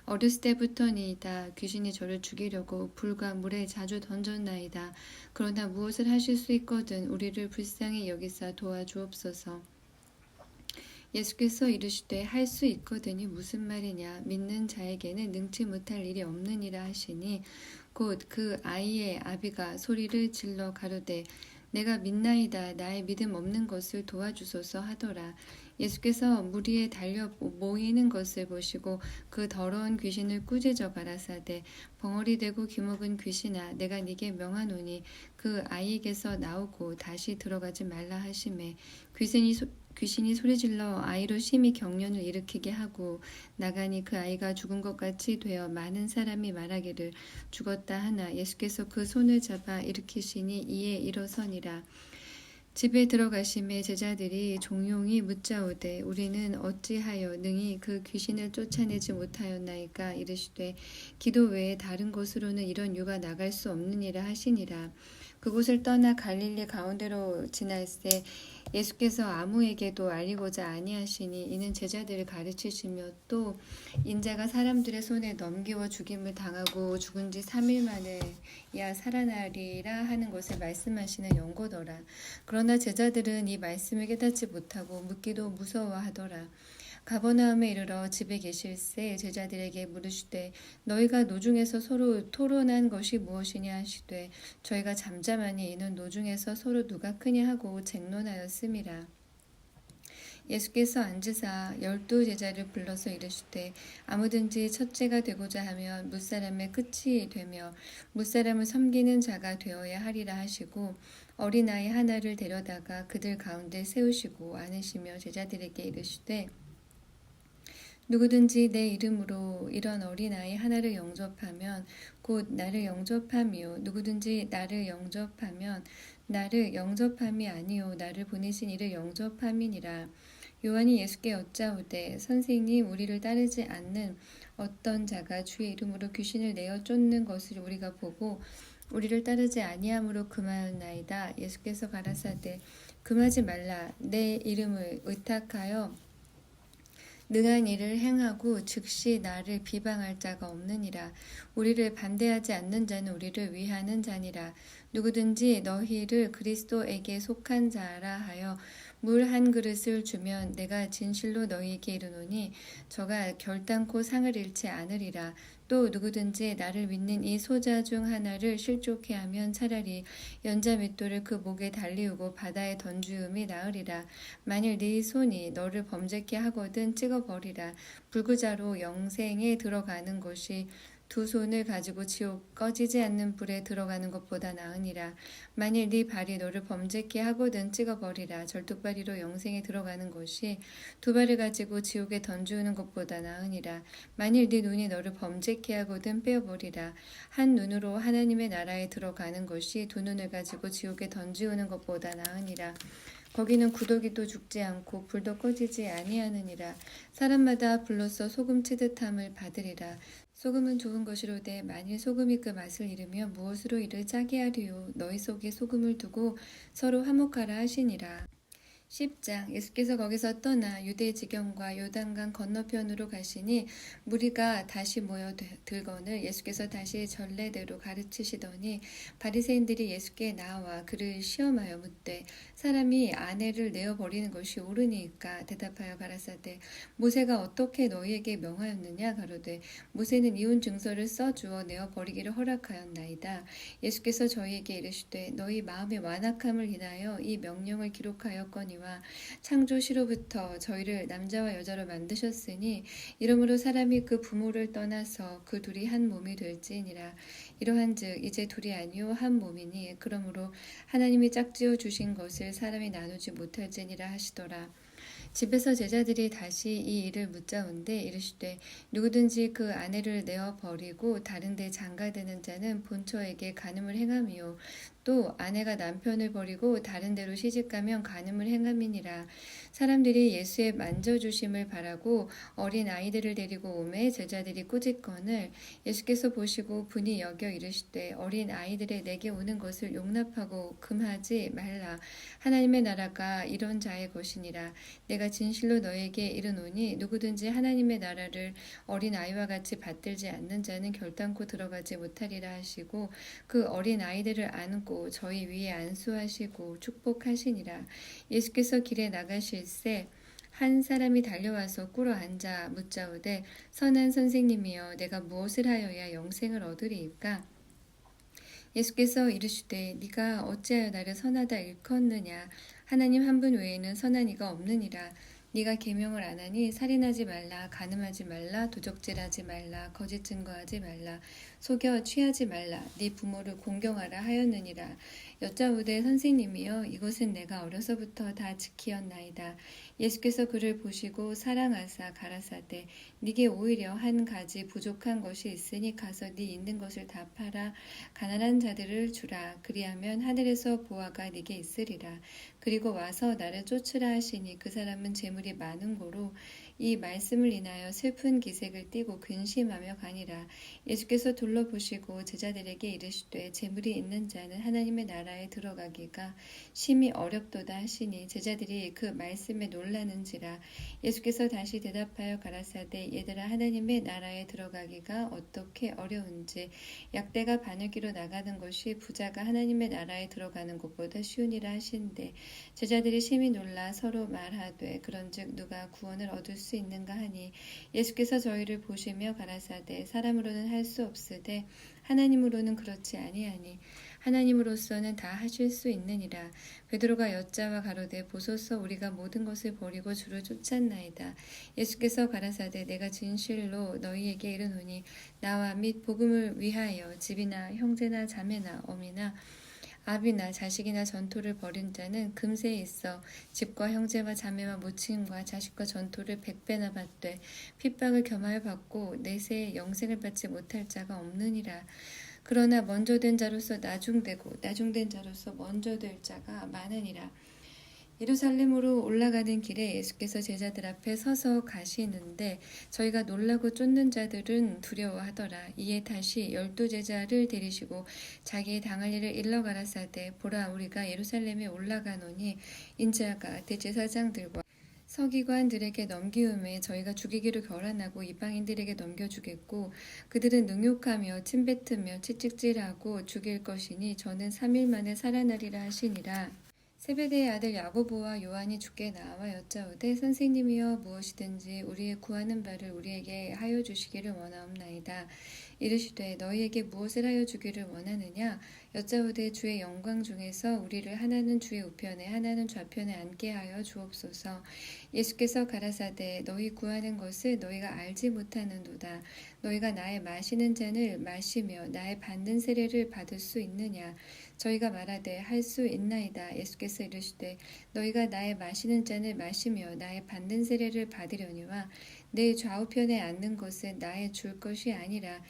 어렸을 때부터니이다. 귀신이 저를 죽이려고 불과 물에 자주 던졌나이다. 그러나 무엇을 하실 수 있거든 우리를 불쌍히 여기사 도와주옵소서. 예수께서 이르시되 할 수 있거든이 무슨 말이냐. 믿는 자에게는 능치 못할 일이 없느니라 하시니 곧 그 아이의 아비가 소리를 질러 가로되 내가 믿나이다. 나의 믿음 없는 것을 도와주소서 하더라. 예수께서 무리에 달려 모이는 것을 보시고 그 더러운 귀신을 꾸짖어 가라사대 벙어리 되고 귀먹은 귀신아 내가 네게 명하노니 그 아이에게서 나오고 다시 들어가지 말라 하시매 귀신이 소리질러 아이로 심히 경련을 일으키게 하고 나가니 그 아이가 죽은 것 같이 되어 많은 사람이 말하기를 죽었다 하나 예수께서 그 손을 잡아 일으키시니 이에 일어서니라. 집에 들어가심에 제자들이 종용이 묻자오되 우리는 어찌하여 능히 그 귀신을 쫓아내지 못하였나이까. 이르시되 기도 외에 다른 곳으로는 이런 유가 나갈 수 없느니라 하시니라. 그곳을 떠나 갈릴리 가운데로 지날새 예수께서 아무에게도 알리고자 아니하시니 이는 제자들을 가르치시며 또 인자가 사람들의 손에 넘기워 죽임을 당하고 죽은 지 3일 만에야 살아나리라 하는 것을 말씀하시는 연고더라. 그러나 제자들은 이 말씀을 깨닫지 못하고 묻기도 무서워하더라. 가버나움에 이르러 집에 계실새 제자들에게 물으시되 너희가 노중에서 서로 토론한 것이 무엇이냐 하시되 저희가 잠잠하니 이는 노중에서 서로 누가 크냐 하고 쟁론하였음이라. 예수께서 앉으사 12 제자를 불러서 이르시되 아무든지 첫째가 되고자 하면 무사람의 끝이 되며 무사람을 섬기는 자가 되어야 하리라 하시고 어린아이 하나를 데려다가 그들 가운데 세우시고 안으시며 제자들에게 이르시되 누구든지 내 이름으로 이런 어린아이 하나를 영접하면 곧 나를 영접함이요 누구든지 나를 영접하면 나를 영접함이 아니요 나를 보내신 이를 영접함이니라. 요한이 예수께 여짜오되 선생님 우리를 따르지 않는 어떤 자가 주의 이름으로 귀신을 내어 쫓는 것을 우리가 보고 우리를 따르지 아니함으로 금하였나이다. 예수께서 가라사대 금하지 말라. 내 이름을 의탁하여 능한 일을 행하고 즉시 나를 비방할 자가 없느니라. 우리를 반대하지 않는 자는 우리를 위하는 자니라. 누구든지 너희를 그리스도에게 속한 자라 하여 물 한 그릇을 주면 내가 진실로 너희에게 이르노니 저가 결단코 상을 잃지 않으리라. 또 누구든지 나를 믿는 이 소자 중 하나를 실족해 하면 차라리 연자 맷돌을 그 목에 달리우고 바다에 던지음이 나으리라. 만일 네 손이 너를 범죄케 하거든 찍어버리라. 불구자로 영생에 들어가는 것이 두 손을 가지고 지옥 꺼지지 않는 불에 들어가는 것보다 나으니라. 만일 네 발이 너를 범죄케 하거든 찍어버리라. 절뚝발이로 영생에 들어가는 것이 두 발을 가지고 지옥에 던지우는 것보다 나으니라. 만일 네 눈이 너를 범죄케 하거든 빼어버리라. 한 눈으로 하나님의 나라에 들어가는 것이 두 눈을 가지고 지옥에 던지우는 것보다 나으니라. 거기는 구더기도 죽지 않고 불도 꺼지지 아니하느니라. 사람마다 불로써 소금 치듯함을 받으리라. 소금은 좋은 것이로되 만일 소금이 그 맛을 잃으며 무엇으로 이를 짜게 하리요. 너희 속에 소금을 두고 서로 화목하라 하시니라. 10장 예수께서 거기서 떠나 유대 지경과 요단강 건너편으로 가시니 무리가 다시 모여 들거늘 예수께서 다시 전례대로 가르치시더니 바리새인들이 예수께 나와 그를 시험하여 묻되 사람이 아내를 내어 버리는 것이 옳으니까 대답하여 가라사대 모세가 어떻게 너희에게 명하였느냐 가로되 모세는 이혼 증서를 써주어 내어 버리기를 허락하였나이다. 예수께서 저희에게 이르시되 너희 마음의 완악함을 인하여 이 명령을 기록하였거니와 창조 시로부터 저희를 남자와 여자로 만드셨으니 이러므로 사람이 그 부모를 떠나서 그 둘이 한 몸이 될지니라. 이러한즉 이제 둘이 아니요 한 몸이니 그러므로 하나님이 짝지어 주신 것을 사람이 나누지 못할지니라 하시더라. 집에서 제자들이 다시 이 일을 묻자온데 이르시되 누구든지 그 아내를 내어 버리고 다른 데 장가드는 자는 본처에게 간음을 행함이요 또 아내가 남편을 버리고 다른 데로 시집가면 간음을 행함이니라. 사람들이 예수의 만져주심을 바라고 어린 아이들을 데리고 오매 제자들이 꾸짖거늘 예수께서 보시고 분이 여겨 이르시되 어린 아이들의 내게 오는 것을 용납하고 금하지 말라. 하나님의 나라가 이런 자의 것이니라. 내가 진실로 너에게 이르노니 누구든지 하나님의 나라를 어린 아이와 같이 받들지 않는 자는 결단코 들어가지 못하리라 하시고 그 어린 아이들을 안고 저희 위에 안수하시고 축복하시니라. 예수께서 길에 나가실새 한 사람이 달려와서 꿇어 앉아 묻자오되 선한 선생님이여 내가 무엇을 하여야 영생을 얻으리이까? 예수께서 이르시되 네가 어찌하여 나를 선하다 일컫느냐? 하나님 한 분 외에는 선한 이가 없느니라. 네가 계명을 안 하니 살인하지 말라, 간음하지 말라, 도적질하지 말라, 거짓 증거하지 말라, 속여 취하지 말라, 네 부모를 공경하라 하였느니라. 여짜오되 선생님이여 이것은 내가 어려서부터 다 지키었나이다. 예수께서 그를 보시고 사랑하사 가라사대 네게 오히려 한 가지 부족한 것이 있으니 가서 네 있는 것을 다 팔아 가난한 자들을 주라. 그리하면 하늘에서 보화가 네게 있으리라. 그리고 와서 나를 쫓으라 하시니 그 사람은 재물이 많은 고로 이 말씀을 인하여 슬픈 기색을 띠고 근심하며 가니라. 예수께서 둘러보시고 제자들에게 이르시되 재물이 있는 자는 하나님의 나라에 들어가기가 심히 어렵도다 하시니 제자들이 그 말씀에 놀라는지라. 예수께서 다시 대답하여 가라사대 얘들아 하나님의 나라에 들어가기가 어떻게 어려운지 약대가 바늘기로 나가는 것이 부자가 하나님의 나라에 들어가는 것보다 쉬우니라 하신대 제자들이 심히 놀라 서로 말하되 그런즉 누가 구원을 얻을 수 있는가 하니 예수께서 저희를 보시며 가라사대 사람으로는 할 수 없으되 하나님으로는 그렇지 아니하니 하나님으로서는 다 하실 수 있느니라. 베드로가 여짜와 가로되 보소서 우리가 모든 것을 버리고 주를 쫓았나이다. 예수께서 가라사대 내가 진실로 너희에게 이르노니 나와 및 복음을 위하여 집이나 형제나 자매나 어미나 아비나 자식이나 전토를 벌인 자는 금세에 있어 집과 형제와 자매와 모친과 자식과 전토를 100배나 받되 핍박을 겸하여 받고 내세에 영생을 받지 못할 자가 없느니라. 그러나 먼저 된 자로서 나중되고 나중된 자로서 먼저 될 자가 많으니라. 예루살렘으로 올라가는 길에 예수께서 제자들 앞에 서서 가시는데 저희가 놀라고 쫓는 자들은 두려워하더라. 이에 다시 12 제자를 데리시고 자기의 당할 일을 일러 가라사대 보라 우리가 예루살렘에 올라가노니 인자가 대제사장들과 서기관들에게 넘기움에 저희가 죽이기로 결단하고 이방인들에게 넘겨주겠고 그들은 능욕하며 침뱉으며 채찍질하고 죽일 것이니 저는 3일 만에 살아나리라 하시니라. 세베대의 아들 야고보와 요한이 주께 나와 여짜오되 선생님이여 무엇이든지 우리의 구하는 바를 우리에게 하여 주시기를 원하옵나이다. 이르시되 너희에게 무엇을 하여 주기를 원하느냐 여짜오되 주의 영광 중에서 우리를 하나는 주의 우편에 하나는 좌편에 앉게 하여 주옵소서. 예수께서 가라사대 너희 구하는 것을 너희가 알지 못하는도다. 너희가 나의 마시는 잔을 마시며 나의 받는 세례를 받을 수 있느냐. 저희가 말하되 할 수 있나이다. 예수께서 이르시되 너희가 나의 마시는 잔을 마시며 나의 받는 세례를 받으려니와 내 좌우편에 앉는 것은 나의 줄 것이 아니라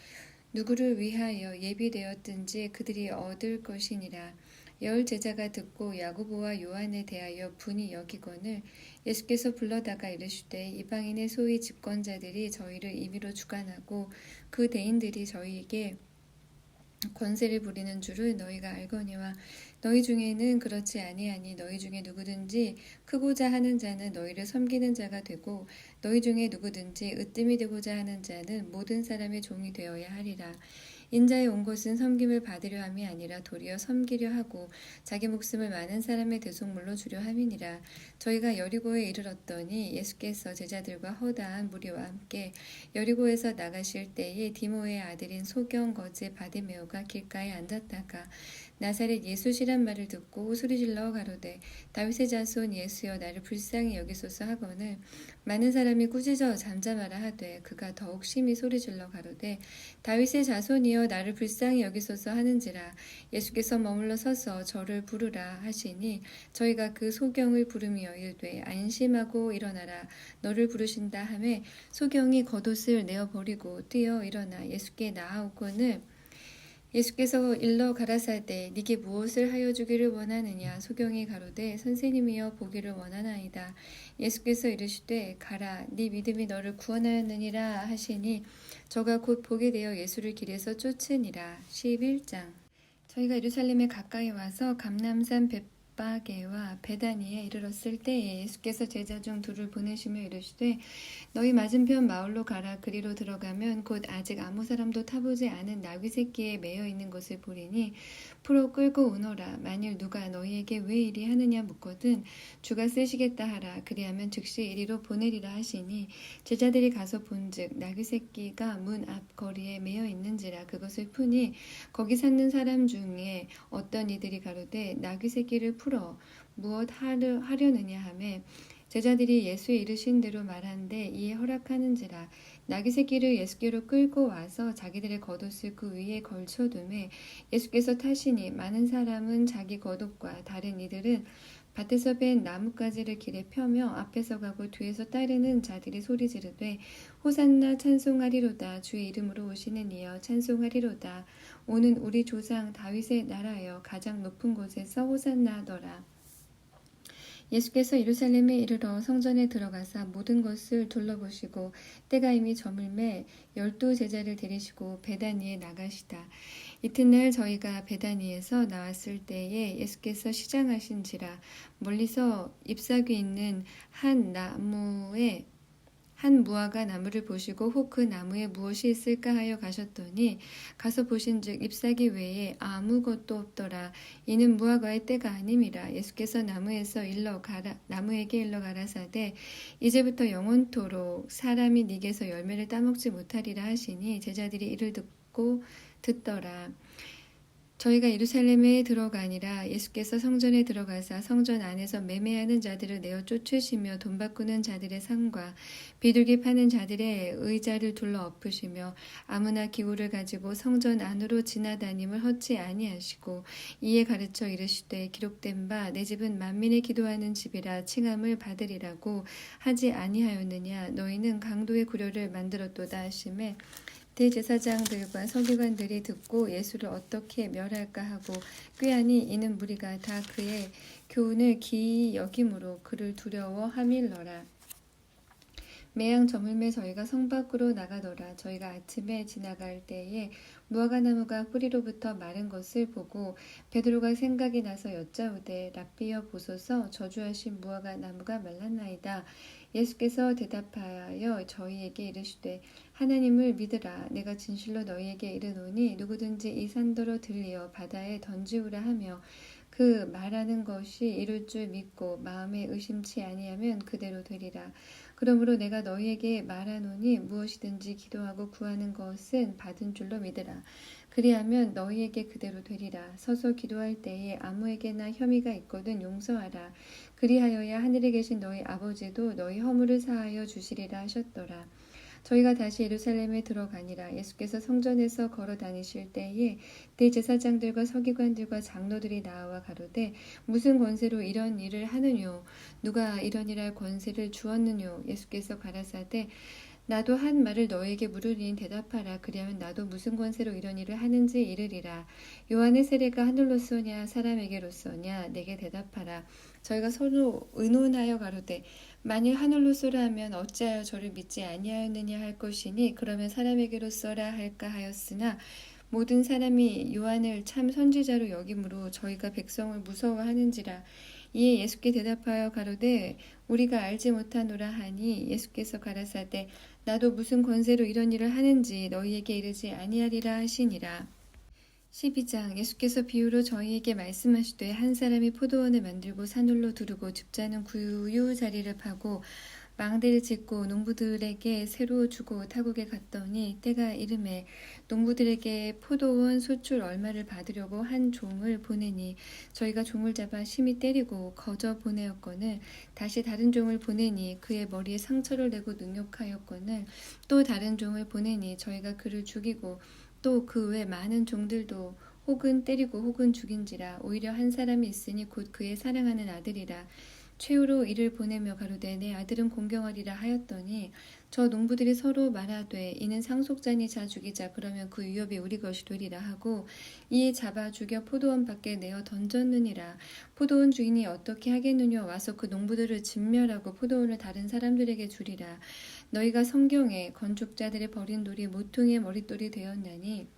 누구를 위하여 예비되었든지 그들이 얻을 것이니라. 10 제자가 듣고 야고보와 요한에 대하여 분이 여기거늘 예수께서 불러다가 이르시되 이방인의 소위 집권자들이 저희를 임의로 주관하고 그 대인들이 저희에게 권세를 부리는 줄을 너희가 알거니와 너희 중에는 그렇지 아니하니 너희 중에 누구든지 크고자 하는 자는 너희를 섬기는 자가 되고 너희 중에 누구든지 으뜸이 되고자 하는 자는 모든 사람의 종이 되어야 하리라. 인자에 온 것은 섬김을 받으려 함이 아니라 도리어 섬기려 하고 자기 목숨을 많은 사람의 대속물로 주려 함이니라. 저희가 여리고에 이르렀더니 예수께서 제자들과 허다한 무리와 함께 여리고에서 나가실 때에 디모의 아들인 소경 거지 바디메오가 길가에 앉았다가 나사렛 예수시란 말을 듣고 소리질러 가로되 다윗의 자손 예수여 나를 불쌍히 여기소서 하거늘 많은 사람이 꾸짖어 잠잠하라 하되 그가 더욱 심히 소리질러 가로되 다윗의 자손이여 나를 불쌍히 여기소서 하는지라. 예수께서 머물러 서서 저를 부르라 하시니 저희가 그 소경을 부르며 이르되 안심하고 일어나라 너를 부르신다 하매 소경이 겉옷을 내어버리고 뛰어 일어나 예수께 나아오거늘 예수께서 일러 가라사대 네게 무엇을 하여 주기를 원하느냐. 소경이 가로되 선생님이여 보기를 원하나이다. 예수께서 이르시되 가라 네 믿음이 너를 구원하였느니라 하시니 저가 곧 보게 되어 예수를 길에서 쫓으니라. 11장. 저희가 예루살렘에 가까이 와서 감람산 벳바게와 베다니에 이르렀을 때에 예수께서 제자 중 둘을 보내시며 이르시되 너희 맞은편 마을로 가라. 그리로 들어가면 곧 아직 아무 사람도 타보지 않은 나귀 새끼에 매여 있는 것을 보리니 풀어 끌고 오너라. 만일 누가 너희에게 왜 이리 하느냐 묻거든 주가 쓰시겠다 하라. 그리하면 즉시 이리로 보내리라 하시니 제자들이 가서 본즉 나귀 새끼가 문 앞 거리에 매여 있는지라. 그것을 푸니 거기 찾는 사람 중에 어떤 이들이 가로되 나귀 새끼를 풀어 무엇 하려느냐 하매 제자들이 예수의 이르신 대로 말한데 이에 허락하는지라. 나귀 새끼를 예수께로 끌고 와서 자기들의 겉옷을 그 위에 걸쳐두매 예수께서 타시니 많은 사람은 자기 겉옷과 다른 이들은 밭에서 벤 나뭇가지를 길에 펴며 앞에서 가고 뒤에서 따르는 자들이 소리 지르되 호산나 찬송하리로다. 주의 이름으로 오시는 이여 찬송하리로다. 오는 우리 조상 다윗의 나라여 가장 높은 곳에서 호산나 하더라. 예수께서 예루살렘에 이르러 성전에 들어가사 모든 것을 둘러보시고 때가 이미 저물매 12 제자를 데리시고 베다니에 나가시다. 이튿날 저희가 베다니에서 나왔을 때에 예수께서 시장하신지라. 멀리서 잎사귀 있는 한 무화과 나무를 보시고 혹 그 나무에 무엇이 있을까 하여 가셨더니 가서 보신즉 잎사귀 외에 아무것도 없더라. 이는 무화과의 때가 아님이라. 예수께서 나무에게 일러 가라사대 이제부터 영원토록 사람이 네게서 열매를 따먹지 못하리라 하시니 제자들이 이를 듣고 듣더라. 저희가 예루살렘에 들어가니라. 예수께서 성전에 들어가사 성전 안에서 매매하는 자들을 내어 쫓으시며 돈 바꾸는 자들의 상과 비둘기 파는 자들의 의자를 둘러 엎으시며 아무나 기구를 가지고 성전 안으로 지나다님을 헛지 아니하시고 이에 가르쳐 이르시되 기록된 바 내 집은 만민의 기도하는 집이라 칭함을 받으리라고 하지 아니하였느냐. 너희는 강도의 구려를 만들었도다 하시매 대제사장들과 서기관들이 듣고 예수를 어떻게 멸할까 하고 꾀하니 이는 무리가 다 그의 교훈을 기이 여김으로 그를 두려워함일러라. 매양 저물매 저희가 성 밖으로 나가더라. 저희가 아침에 지나갈 때에 무화과나무가 뿌리로부터 마른 것을 보고 베드로가 생각이 나서 여짜오되 랍비여 보소서 저주하신 무화과나무가 말랐나이다. 예수께서 대답하여 저희에게 이르시되 하나님을 믿으라. 내가 진실로 너희에게 이르노니 누구든지 이 산더러 들리어 바다에 던지우라 하며 그 말하는 것이 이룰 줄 믿고 마음에 의심치 아니하면 그대로 되리라. 그러므로 내가 너희에게 말하노니 무엇이든지 기도하고 구하는 것은 받은 줄로 믿으라. 그리하면 너희에게 그대로 되리라. 서서 기도할 때에 아무에게나 혐의가 있거든 용서하라. 그리하여야 하늘에 계신 너희 아버지도 너희 허물을 사하여 주시리라 하셨더라. 저희가 다시 예루살렘에 들어가니라. 예수께서 성전에서 걸어 다니실 때에 대제사장들과 서기관들과 장로들이 나와 가로되 무슨 권세로 이런 일을 하느뇨? 누가 이런 일할 권세를 주었느뇨? 예수께서 가라사대 나도 한 말을 너에게 물으리니 대답하라. 그리하면 나도 무슨 권세로 이런 일을 하는지 이르리라. 요한의 세례가 하늘로서냐 사람에게로서냐 내게 대답하라. 저희가 서로 의논하여 가로되 만일 하늘로서라 하면 어찌하여 저를 믿지 아니하였느냐 할 것이니 그러면 사람에게로서라 할까 하였으나 모든 사람이 요한을 참 선지자로 여김으로 저희가 백성을 무서워하는지라. 이에 예수께 대답하여 가로되 우리가 알지 못하노라 하니 예수께서 가라사대 나도 무슨 권세로 이런 일을 하는지 너희에게 이르지 아니하리라 하시니라. 12장 예수께서 비유로 저희에게 말씀하시되 한 사람이 포도원을 만들고 산울로 두르고 집자는 구유 자리를 파고 망대를 짓고 농부들에게 새로 주고 타국에 갔더니 때가 이름에 농부들에게 포도원 소출 얼마를 받으려고 한 종을 보내니 저희가 종을 잡아 심히 때리고 거저 보내었거늘 다시 다른 종을 보내니 그의 머리에 상처를 내고 능욕하였거늘 또 다른 종을 보내니 저희가 그를 죽이고 또 그 외 많은 종들도 혹은 때리고 혹은 죽인지라. 오히려 한 사람이 있으니 곧 그의 사랑하는 아들이라. 최후로 이를 보내며 가로되 내 아들은 공경하리라 하였더니 저 농부들이 서로 말하되 이는 상속자니 자 죽이자. 그러면 그 유업이 우리 것이 되리라 하고 이에 잡아 죽여 포도원 밖에 내어 던졌느니라. 포도원 주인이 어떻게 하겠느냐. 와서 그 농부들을 진멸하고 포도원을 다른 사람들에게 주리라. 너희가 성경에 건축자들의 버린 돌이 모퉁이의 머릿돌이 되었나니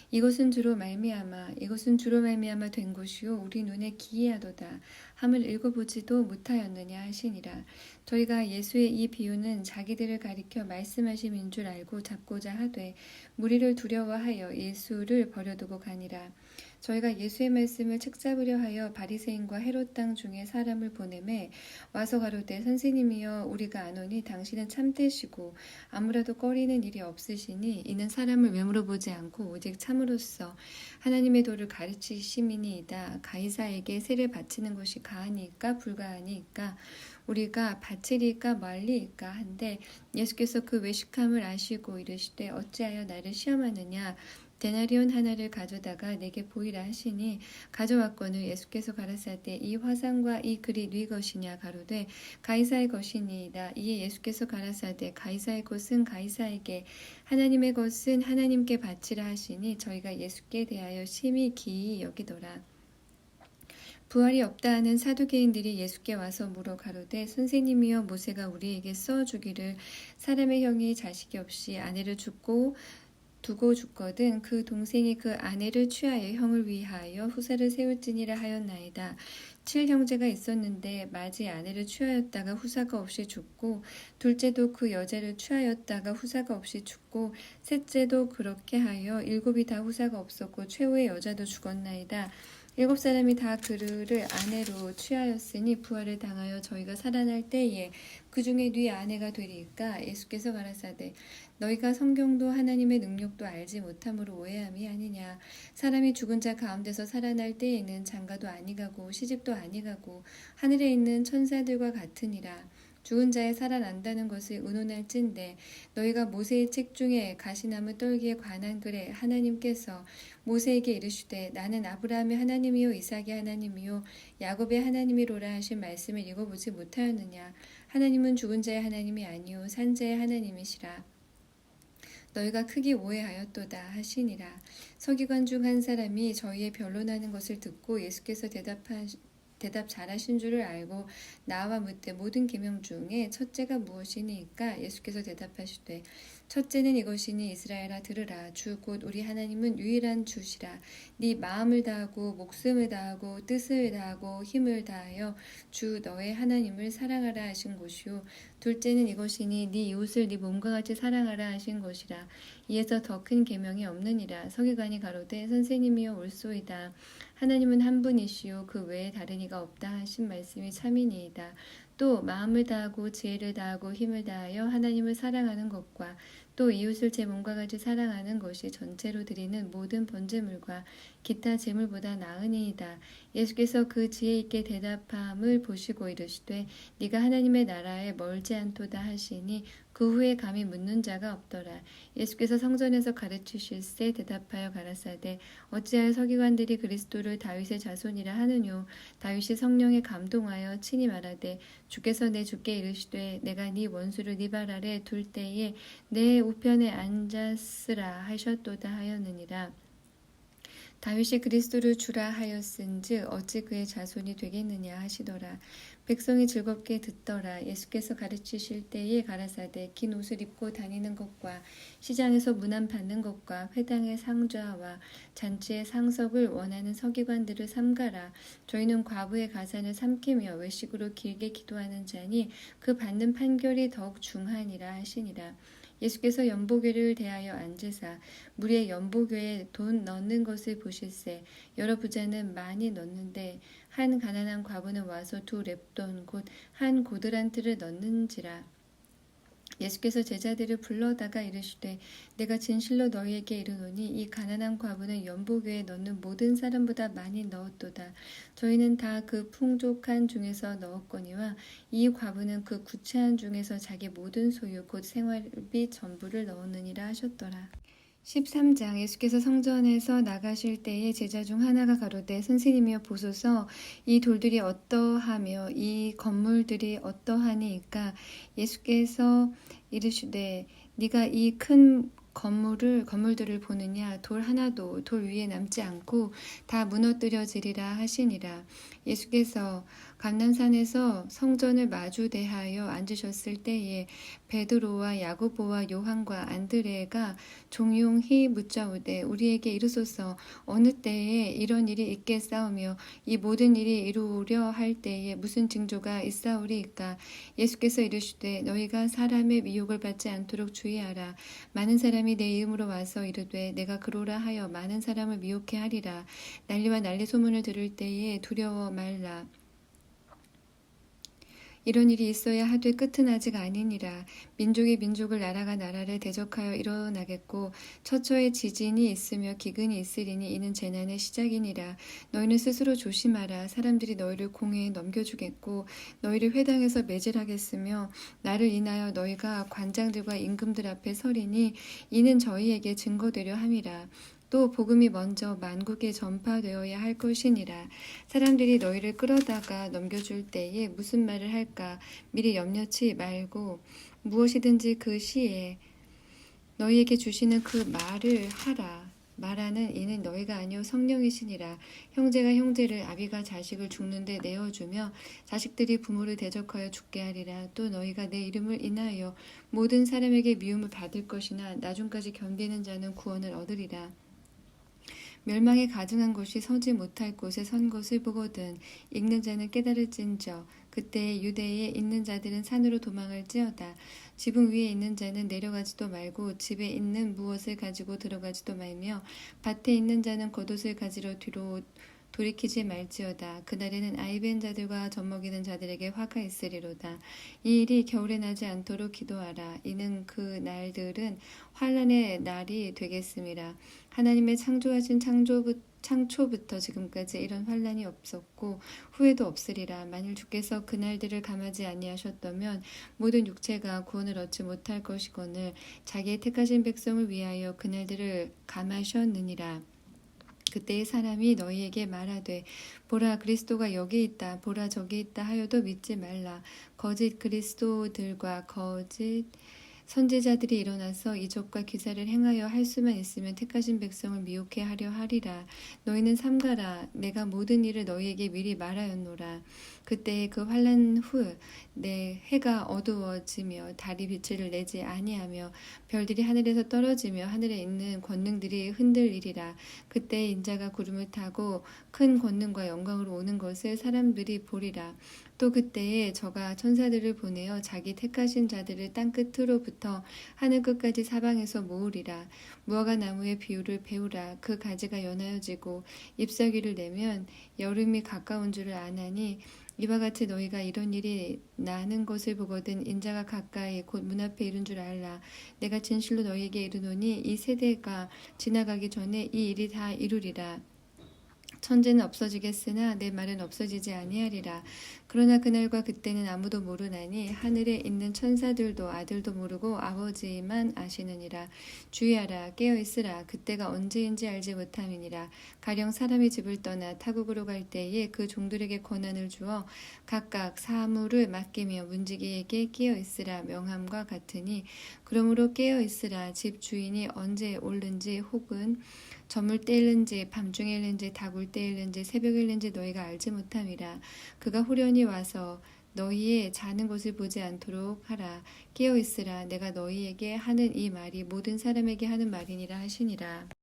이것은 주로 말미암아 된 것이요 우리 눈에 기이하도다 함을 읽어보지도 못하였느냐 하시니라. 저희가 예수의 이 비유는 자기들을 가리켜 말씀하심인 줄 알고 잡고자 하되 무리를 두려워하여 예수를 버려두고 가니라. 저희가 예수의 말씀을 책잡으려 하여 바리새인과 헤롯 땅 중에 사람을 보내매 와서 가로되 선생님이여 우리가 아노니 당신은 참되시고 아무라도 꺼리는 일이 없으시니 이는 사람을 외모로 보지 않고 오직 참으로써 하나님의 도를 가르치심이니이다. 가이사에게 세를 바치는 것이 가하니까 불가하니까 우리가 바치리까 말리이까 한데 예수께서 그 외식함을 아시고 이르시되 어찌하여 나를 시험하느냐. 데나리온 하나를 가져다가 내게 보이라 하시니 가져왔거늘 예수께서 가라사대 이 화상과 이 글이 네 것이냐. 가로되 가이사의 것이니이다. 이에 예수께서 가라사대 가이사의 것은 가이사에게 하나님의 것은 하나님께 바치라 하시니 저희가 예수께 대하여 심히 기이 여기더라. 부활이 없다 하는 사두개인들이 예수께 와서 물어 가로되 선생님이여 모세가 우리에게 써주기를 사람의 형이 자식이 없이 아내를 두고 죽거든 그 동생이 그 아내를 취하여 형을 위하여 후사를 세울지니라 하였나이다. 7형제가 있었는데 맏이 아내를 취하였다가 후사가 없이 죽고 둘째도 그 여자를 취하였다가 후사가 없이 죽고 셋째도 그렇게 하여 7이 다 후사가 없었고 최후의 여자도 죽었나이다. 7사람이 다 그를 아내로 취하였으니 부활을 당하여 저희가 살아날 때에 그 중에 네 아내가 되리이까. 예수께서 가라사대 너희가 성경도 하나님의 능력도 알지 못함으로 오해함이 아니냐. 사람이 죽은 자 가운데서 살아날 때에는 장가도 아니가고 시집도 아니가고 하늘에 있는 천사들과 같으니라. 죽은 자의 살아난다는 것을 의논할진대 너희가 모세의 책 중에 가시나무 떨기에 관한 글에 하나님께서 모세에게 이르시되 나는 아브라함의 하나님이요 이삭의 하나님이요 야곱의 하나님이로라 하신 말씀을 읽어보지 못하였느냐. 하나님은 죽은 자의 하나님이 아니요 산 자의 하나님이시라. 너희가 크게 오해하였도다 하시니라. 서기관 중 한 사람이 저희의 변론하는 것을 듣고 예수께서 대답 잘하신 줄을 알고 나와 묻되 모든 계명 중에 첫째가 무엇이니까. 예수께서 대답하시되 첫째는 이것이니 이스라엘아 들으라. 주 곧 우리 하나님은 유일한 주시라. 네 마음을 다하고 목숨을 다하고 뜻을 다하고 힘을 다하여 주 너의 하나님을 사랑하라 하신 것이요 둘째는 이것이니 네 이웃을 네 몸과 같이 사랑하라 하신 것이라. 이에서 더 큰 계명이 없느니라. 서기관이 가로되 선생님이여 옳소이다. 하나님은 한 분이시요 그 외에 다른 이가 없다 하신 말씀이 참이니이다. 또 마음을 다하고 지혜를 다하고 힘을 다하여 하나님을 사랑하는 것과 또 이웃을 제 몸과 같이 사랑하는 것이 전체로 드리는 모든 번제물과 기타 제물보다 나으니이다. 예수께서 그 지혜 있게 대답함을 보시고 이르시되 네가 하나님의 나라에 멀지 않도다 하시니 그 후에 감히 묻는 자가 없더라. 예수께서 성전에서 가르치실세 대답하여 가라사대 어찌하여 서기관들이 그리스도를 다윗의 자손이라 하느뇨. 다윗이 성령에 감동하여 친히 말하되 주께서 내 주께 이르시되 내가 네 원수를 네 발 아래 둘 때에 내 우편에 앉았으라 하셨도다 하였느니라. 다윗이 그리스도를 주라 하였은즉 어찌 그의 자손이 되겠느냐 하시더라. 백성이 즐겁게 듣더라. 예수께서 가르치실 때에 가라사대 긴 옷을 입고 다니는 것과 시장에서 문안 받는 것과 회당의 상좌와 잔치의 상석을 원하는 서기관들을 삼가라. 저희는 과부의 가산을 삼키며 외식으로 길게 기도하는 자니 그 받는 판결이 더욱 중하니라 하시니라. 예수께서 연보궤를 대하여 앉으사 무리의 연보궤에 돈 넣는 것을 보실세. 여러 부자는 많이 넣는데 한 가난한 과부는 와서 2렙돈 곧 한 고드란트를 넣는지라. 예수께서 제자들을 불러다가 이르시되 내가 진실로 너희에게 이르노니 이 가난한 과부는 연보궤에 넣는 모든 사람보다 많이 넣었도다. 저희는 다 그 풍족한 중에서 넣었거니와 이 과부는 그 구체한 중에서 자기 모든 소유 곧 생활비 전부를 넣었느니라 하셨더라. 13장 예수께서 성전에서 나가실 때에 제자 중 하나가 가로되 선생님이여 보소서 이 돌들이 어떠하며 이 건물들이 어떠하니이까. 예수께서 이르시되 네가 이 큰 건물들을 보느냐. 돌 하나도 돌 위에 남지 않고 다 무너뜨려지리라 하시니라. 예수께서 감람산에서 성전을 마주 대하여 앉으셨을 때에 베드로와 야고보와 요한과 안드레가 종용히 묻자오되 우리에게 이르소서 어느 때에 이런 일이 있겠사오며 이 모든 일이 이루려 할 때에 무슨 징조가 있사오리이까. 예수께서 이르시되 너희가 사람의 미혹을 받지 않도록 주의하라. 많은 사람이 내 이름으로 와서 이르되 내가 그로라 하여 많은 사람을 미혹해 하리라. 난리와 난리 소문을 들을 때에 두려워 말라. 이런 일이 있어야 하되 끝은 아직 아니니라. 민족이 민족을 나라가 나라를 대적하여 일어나겠고 처처에 지진이 있으며 기근이 있으리니 이는 재난의 시작이니라. 너희는 스스로 조심하라. 사람들이 너희를 공회에 넘겨주겠고 너희를 회당에서 매질하겠으며 나를 인하여 너희가 관장들과 임금들 앞에 서리니 이는 저희에게 증거되려 함이라. 또 복음이 먼저 만국에 전파되어야 할 것이니라. 사람들이 너희를 끌어다가 넘겨줄 때에 무슨 말을 할까 미리 염려치 말고 무엇이든지 그 시에 너희에게 주시는 그 말을 하라. 말하는 이는 너희가 아니요 성령이시니라. 형제가 형제를 아비가 자식을 죽는데 내어주며 자식들이 부모를 대적하여 죽게 하리라. 또 너희가 내 이름을 인하여 모든 사람에게 미움을 받을 것이나 나중까지 견디는 자는 구원을 얻으리라. 멸망에 가증한 곳이 서지 못할 곳에 선 것을 보거든 읽는 자는 깨달을진저 그때 유대에 있는 자들은 산으로 도망할지어다. 지붕 위에 있는 자는 내려가지도 말고 집에 있는 무엇을 가지고 들어가지도 말며 밭에 있는 자는 겉옷을 가지러 뒤로 돌이키지 말지어다. 그날에는 아이벤 자들과 젖먹이는 자들에게 화가 있으리로다. 이 일이 겨울에 나지 않도록 기도하라. 이는 그 날들은 환란의 날이 되겠음이라. 하나님의 창조하신 창초부터 지금까지 이런 환란이 없었고 후에도 없으리라. 만일 주께서 그날들을 감하지 아니하셨다면 모든 육체가 구원을 얻지 못할 것이거늘 자기의 택하신 백성을 위하여 그날들을 감하셨느니라. 그때의 사람이 너희에게 말하되 보라 그리스도가 여기 있다 보라 저기 있다 하여도 믿지 말라. 거짓 그리스도들과 거짓 선지자들이 일어나서 이적과 기사를 행하여 할 수만 있으면 택하신 백성을 미혹해 하려 하리라. 너희는 삼가라. 내가 모든 일을 너희에게 미리 말하였노라. 그때의 그 환난 후 내 해가 어두워지며 달이 빛을 내지 아니하며 별들이 하늘에서 떨어지며 하늘에 있는 권능들이 흔들리리라. 그때 인자가 구름을 타고 큰 권능과 영광으로 오는 것을 사람들이 보리라. 또 그때에 저가 천사들을 보내어 자기 택하신 자들을 땅 끝으로부터 하늘 끝까지 사방에서 모으리라. 무화과 나무의 비유를 배우라. 그 가지가 연하여지고 잎사귀를 내면 여름이 가까운 줄을 아나니 이와 같이 너희가 이런 일이 나는 것을 보거든 인자가 가까이 곧 문 앞에 이른 줄 알라. 내가 진실로 너희에게 이르노니 이 세대가 지나가기 전에 이 일이 다 이루리라. 천지는 없어지겠으나 내 말은 없어지지 아니하리라. 그러나 그날과 그때는 아무도 모르나니 하늘에 있는 천사들도 아들도 모르고 아버지만 아시느니라. 주의하라. 깨어있으라. 그때가 언제인지 알지 못함이니라. 가령 사람이 집을 떠나 타국으로 갈 때에 그 종들에게 권한을 주어 각각 사물을 맡기며 문지기에게 깨어있으라 명함과 같으니 그러므로 깨어있으라. 집 주인이 언제 올는지 혹은 저물 때 일는지 밤중에 일는지 다굴 때 일는지 새벽에 일는지 너희가 알지 못함이라. 그가 후련히 와서 너희의 자는 곳을 보지 않도록 하라. 깨어있으라. 내가 너희에게 하는 이 말이 모든 사람에게 하는 말이니라 하시니라.